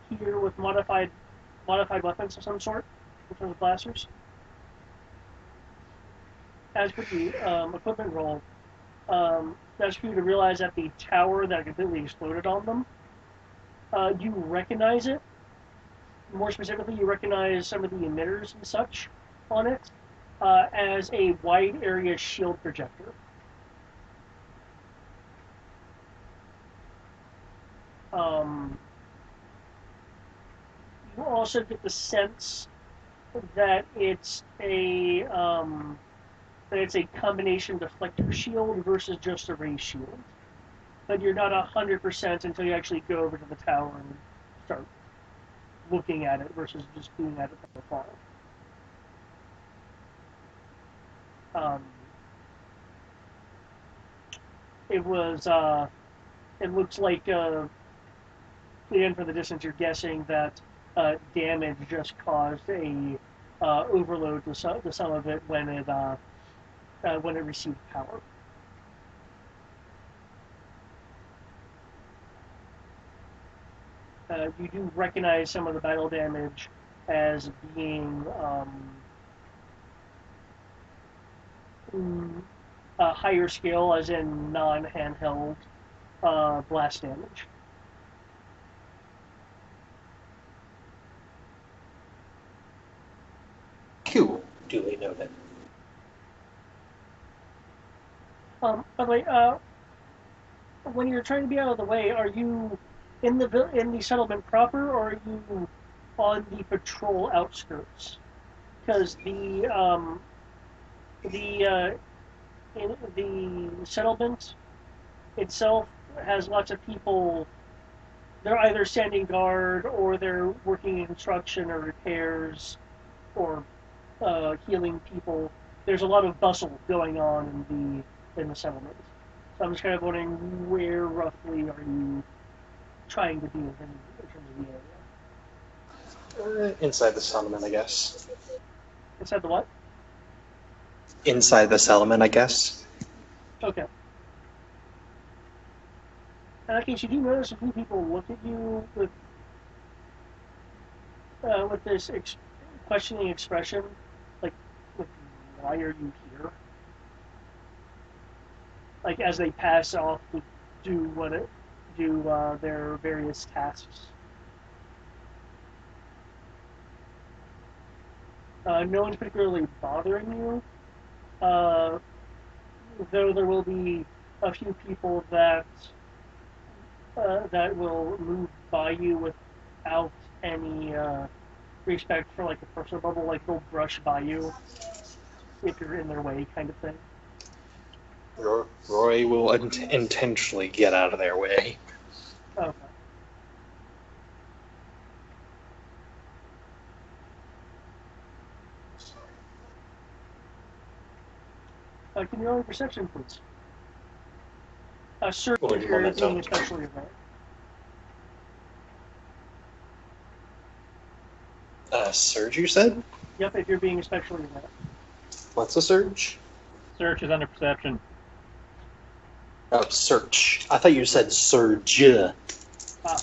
[SPEAKER 2] here with modified weapons of some sort in terms of blasters. As for the equipment roll, that's for you to realize that the tower that completely exploded on them, you recognize it. More specifically, you recognize some of the emitters and such on it as a wide area shield projector. You also get the sense that it's a combination deflector shield versus just a ray shield. But you're not 100% until you actually go over to the tower and start looking at it versus just being at it from afar. It was. It looks like, again, for the distance, you're guessing that damage just caused a overload to some of it when it received power. You do recognize some of the battle damage as being a higher scale, as in non-handheld blast damage.
[SPEAKER 7] Cool. Duly noted.
[SPEAKER 2] By the way, when you're trying to be out of the way, are you in the settlement proper, or are you on the patrol outskirts? Because the settlement itself has lots of people. They're either standing guard, or they're working in construction or repairs, or healing people. There's a lot of bustle going on in the settlement. So I'm just kind of wondering, where roughly are you trying to be in terms of the area?
[SPEAKER 7] Inside the settlement, I guess.
[SPEAKER 2] Inside the what?
[SPEAKER 7] Inside the settlement, I guess.
[SPEAKER 2] Okay. In that case, you do notice a few people look at you with this questioning expression, like, why are you here? Like, as they pass off to do their various tasks. No one's particularly bothering you, though there will be a few people that will move by you without any respect for like a personal bubble. Like they'll brush by you if you're in their way, kind of thing.
[SPEAKER 7] Roy will intentionally get out of their way.
[SPEAKER 2] Okay. Can you roll a perception, please? Sir,
[SPEAKER 7] Or
[SPEAKER 2] if you're
[SPEAKER 7] momentum.
[SPEAKER 2] being especially aware.
[SPEAKER 7] Surge, you said?
[SPEAKER 2] Yep, if you're being especially aware.
[SPEAKER 7] What's a surge?
[SPEAKER 4] Search is under perception.
[SPEAKER 7] Oh, search. I thought you said surge.
[SPEAKER 2] Ah.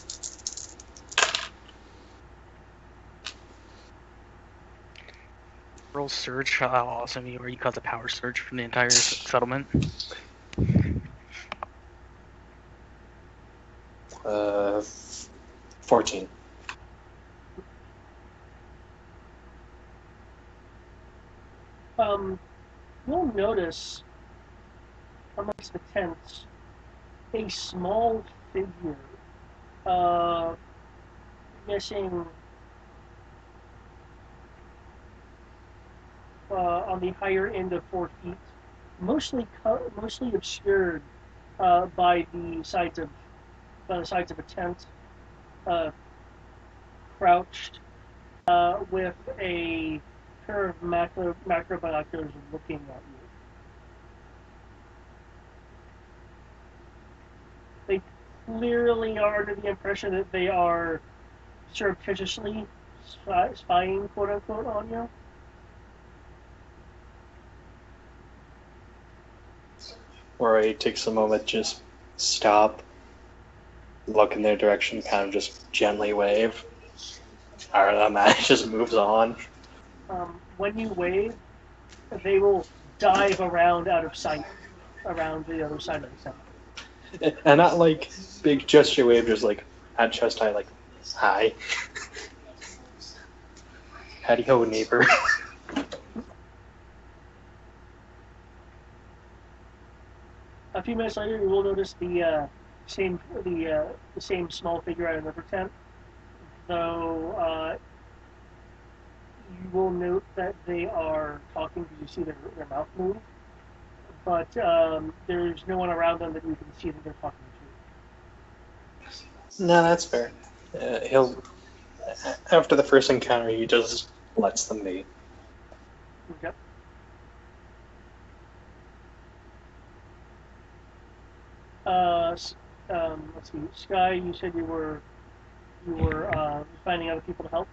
[SPEAKER 3] Roll surge. How awesome you are! You cause a power surge from the entire settlement.
[SPEAKER 7] 14.
[SPEAKER 2] You'll notice amongst the tents a small figure, guessing on the higher end of 4 feet, mostly obscured by the sides of a tent, crouched with a pair of macro binoculars looking at you. They clearly are under the impression that they are surreptitiously spying, quote unquote, on you.
[SPEAKER 7] Roy takes a moment, just stop, look in their direction, kind of just gently wave. Alright, that just moves on.
[SPEAKER 2] When you wave, they will dive around out of sight, around the other side of the tent.
[SPEAKER 7] And not like big gesture wave, just like at chest high, like, hi. Howdy ho, neighbor.
[SPEAKER 2] A few minutes later, you will notice the same small figure out of number 10, though you will note that they are talking because you see their mouth move, but there's no one around them that you can see that they're talking to.
[SPEAKER 7] No, that's fair. He'll, after the first encounter, he just lets them be.
[SPEAKER 2] Okay. Let's see. Sky, you said you were finding other people to help.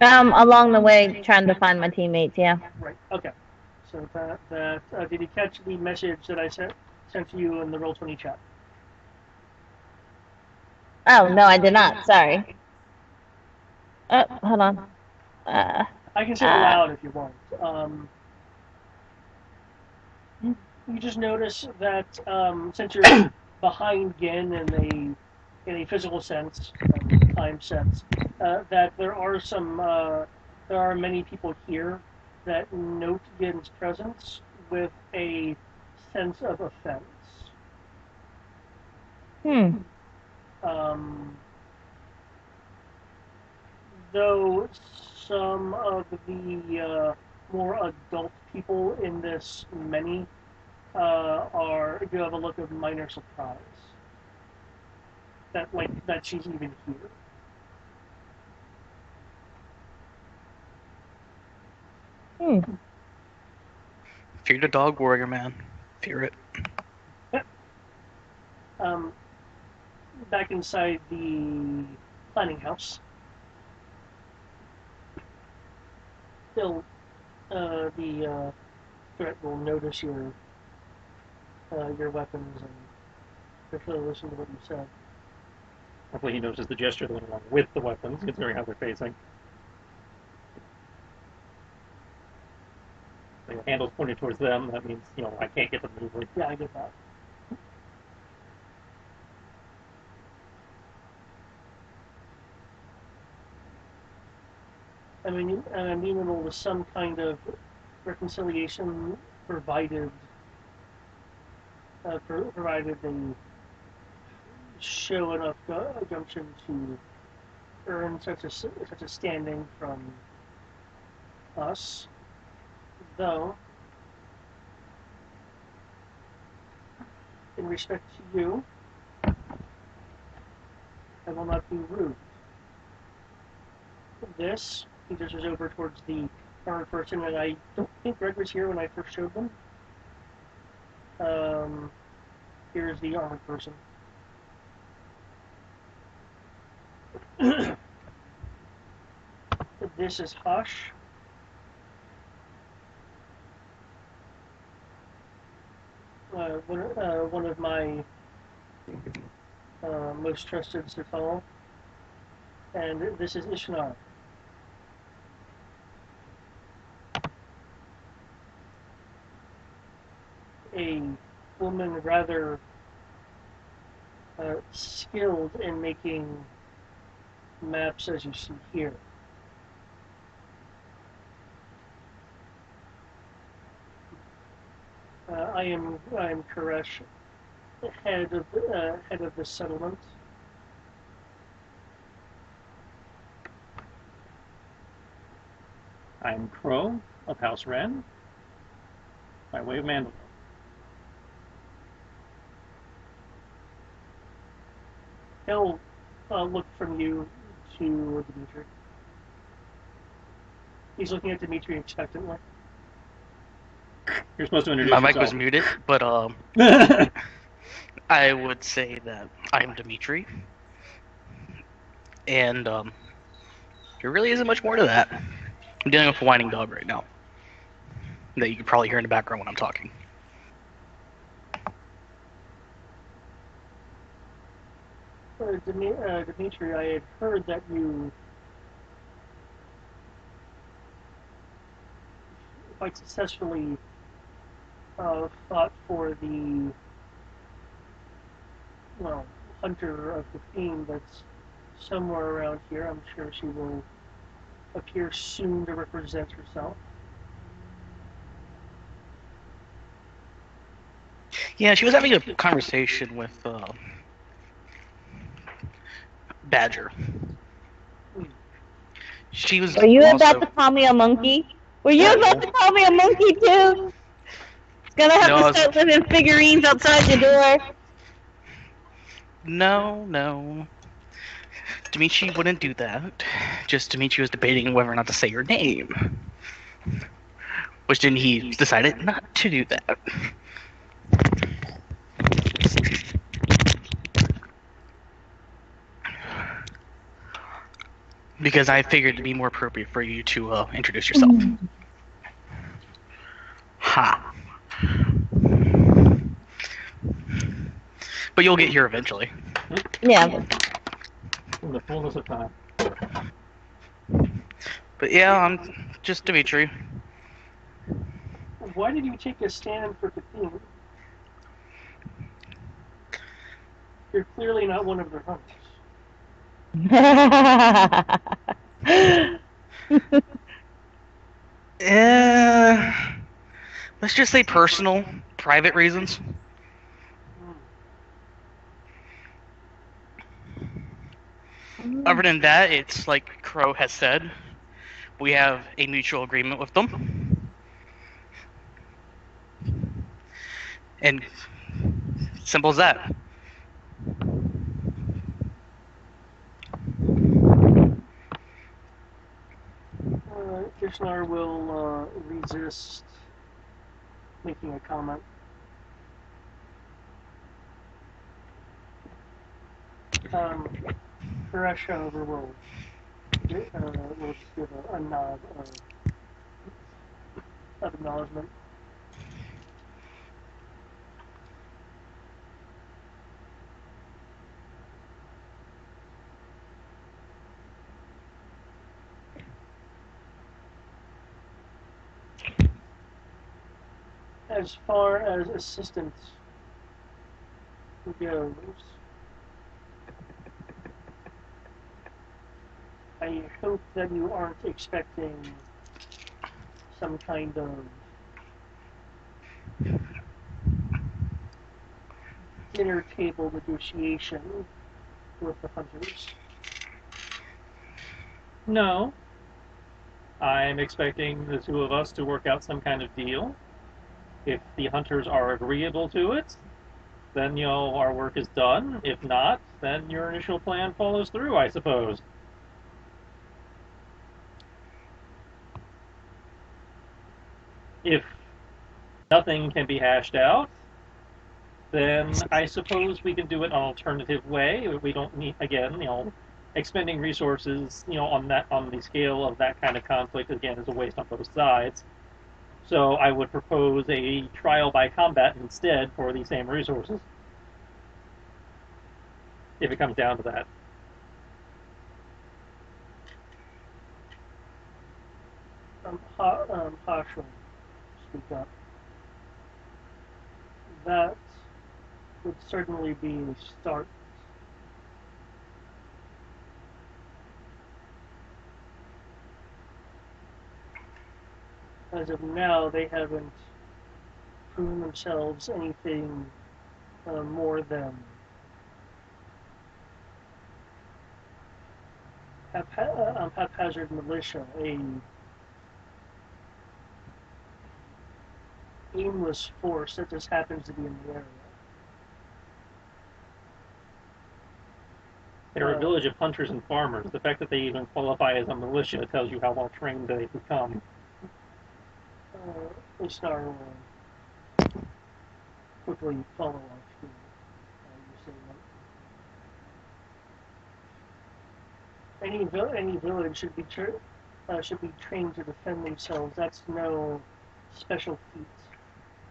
[SPEAKER 5] Along the way, trying to find my teammates. Yeah.
[SPEAKER 2] Right. Okay. So did you catch the message that I sent to you in the Roll20 chat?
[SPEAKER 5] Oh no, I did not. Sorry. Hold on.
[SPEAKER 2] I can say it aloud if you want. You just notice that since you're behind Gin in a physical sense, time sense, that there are many people here that note Gin's presence with a sense of offense. Though some of the more adult people in this many do have a look of minor surprise that she's even here.
[SPEAKER 3] Fear the dog warrior, man. Fear it.
[SPEAKER 2] Back inside the planning house. still, the threat will notice your weapons and hopefully listen to what you said.
[SPEAKER 4] Hopefully he notices the gesture that went along with the weapons, considering how they're facing. So your handle's pointed towards them, that means, I can't get them to move.
[SPEAKER 2] Yeah, I get that. I'm amenable to some kind of reconciliation provided they show enough gumption to earn such a standing from us. Though, in respect to you, I will not be rude. This, he gestures over towards the armored person, and I don't think Greg was here when I first showed them. Here's the armored person. This is Hush. One of my most trusted Sifal. And this is Ishnar. A woman rather skilled in making maps, as you see here. I am Koresh, head of the settlement.
[SPEAKER 4] I'm Crow of House Wren, by way of Mandalore.
[SPEAKER 2] He'll look from you to Dimitri. He's looking at Dimitri expectantly.
[SPEAKER 4] You're supposed to introduce
[SPEAKER 3] My
[SPEAKER 4] yourself.
[SPEAKER 3] mic was muted, but I would say that I'm Dimitri, and there really isn't much more to that. I'm dealing with a whining dog right now that you can probably hear in the background when I'm talking.
[SPEAKER 2] Dimitri, I had heard that you quite successfully fought for the hunter of the theme that's somewhere around here. I'm sure she will appear soon to represent herself.
[SPEAKER 3] Yeah, she was having a conversation with Badger. She was.
[SPEAKER 5] Were you
[SPEAKER 3] also...
[SPEAKER 5] about to call me a monkey? Were you about to call me a monkey too? It's gonna have to start living figurines outside the door.
[SPEAKER 3] No. Dimitri wouldn't do that. Just Dimitri was debating whether or not to say your name. Which then he decided not to do that. Because I figured it'd be more appropriate for you to introduce yourself. Ha. But you'll get here eventually.
[SPEAKER 5] Yeah.
[SPEAKER 4] In the fullness of time.
[SPEAKER 3] But yeah, I'm just Dimitri.
[SPEAKER 2] Why did you take a stand for Kathleen? You're clearly not one of their hunters.
[SPEAKER 3] Let's just say personal, private reasons. Other than that, it's like Crow has said, we have a mutual agreement with them. And simple as that.
[SPEAKER 2] Kishnar will resist making a comment. Koresh, however, will just give a nod of acknowledgement. As far as assistance goes, I hope that you aren't expecting some kind of dinner table negotiation with the hunters.
[SPEAKER 4] No. I'm expecting the two of us to work out some kind of deal. If the hunters are agreeable to it, then, our work is done. If not, then your initial plan follows through, I suppose. If nothing can be hashed out, then I suppose we can do it an alternative way. We don't need, again, expending resources, on the scale of that kind of conflict, again, is a waste on both sides. So I would propose a trial by combat instead for the same resources, if it comes down to that.
[SPEAKER 2] Partial, speak up. That would certainly be a start. As of now, they haven't proven themselves anything more than haphazard militia, a aimless force that just happens to be in the area.
[SPEAKER 4] They're a village of hunters and farmers. The fact that they even qualify as a militia tells you how well trained they become.
[SPEAKER 2] They start quickly follow off to any village should be trained to defend themselves. That's no special feat.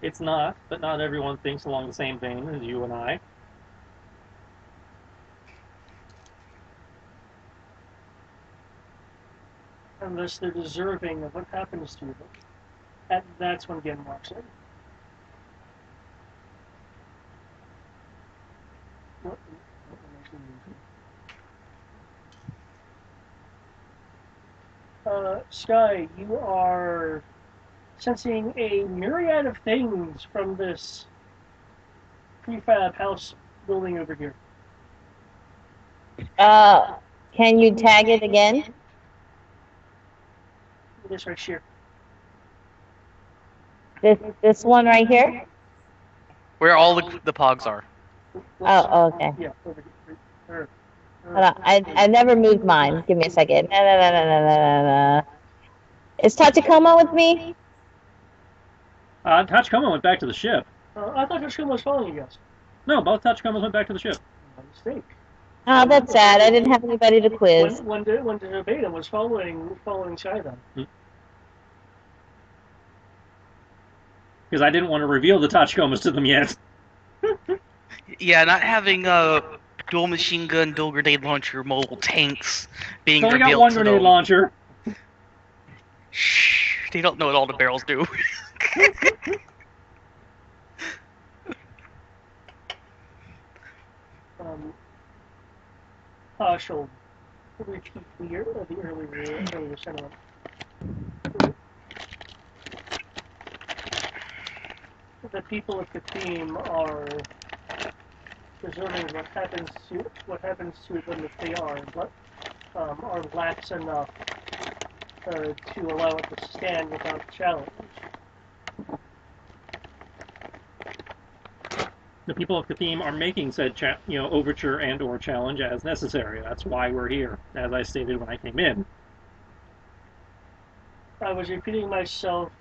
[SPEAKER 4] It's not, but not everyone thinks along the same vein as you and I.
[SPEAKER 2] Unless they're deserving of what happens to them. That's when Gen walks in. Sky, you are sensing a myriad of things from this prefab house building over here.
[SPEAKER 5] Can you tag it again?
[SPEAKER 2] This right here.
[SPEAKER 5] This one right here?
[SPEAKER 3] Where all the pogs are.
[SPEAKER 5] Oh, okay.
[SPEAKER 2] Yeah, over here.
[SPEAKER 5] Hold on. I never moved mine. Give me a second. No. Is Tachikoma with me?
[SPEAKER 4] Tachikoma went back to the ship.
[SPEAKER 2] I thought Tachikoma was following you guys.
[SPEAKER 4] No, both Tachikomas went back to the ship.
[SPEAKER 2] My mistake.
[SPEAKER 5] Oh, that's sad. I didn't have anybody to quiz.
[SPEAKER 2] When the beta was following Sky then.
[SPEAKER 4] Because I didn't want to reveal the Tachikomas to them yet.
[SPEAKER 3] Yeah, not having dual machine gun, dual grenade launcher, mobile tanks being
[SPEAKER 4] So we
[SPEAKER 3] revealed
[SPEAKER 4] got one
[SPEAKER 3] to
[SPEAKER 4] grenade
[SPEAKER 3] them.
[SPEAKER 4] launcher.
[SPEAKER 3] Shh, they don't know what all the barrels do.
[SPEAKER 2] Partial repeat the earlier sentiment. The people of Katim are preserving what happens to them if they are, but are lax enough to allow it to stand without challenge.
[SPEAKER 4] The people of Kathim are making said overture and or challenge as necessary. That's why we're here, as I stated when I came in.
[SPEAKER 2] I was repeating myself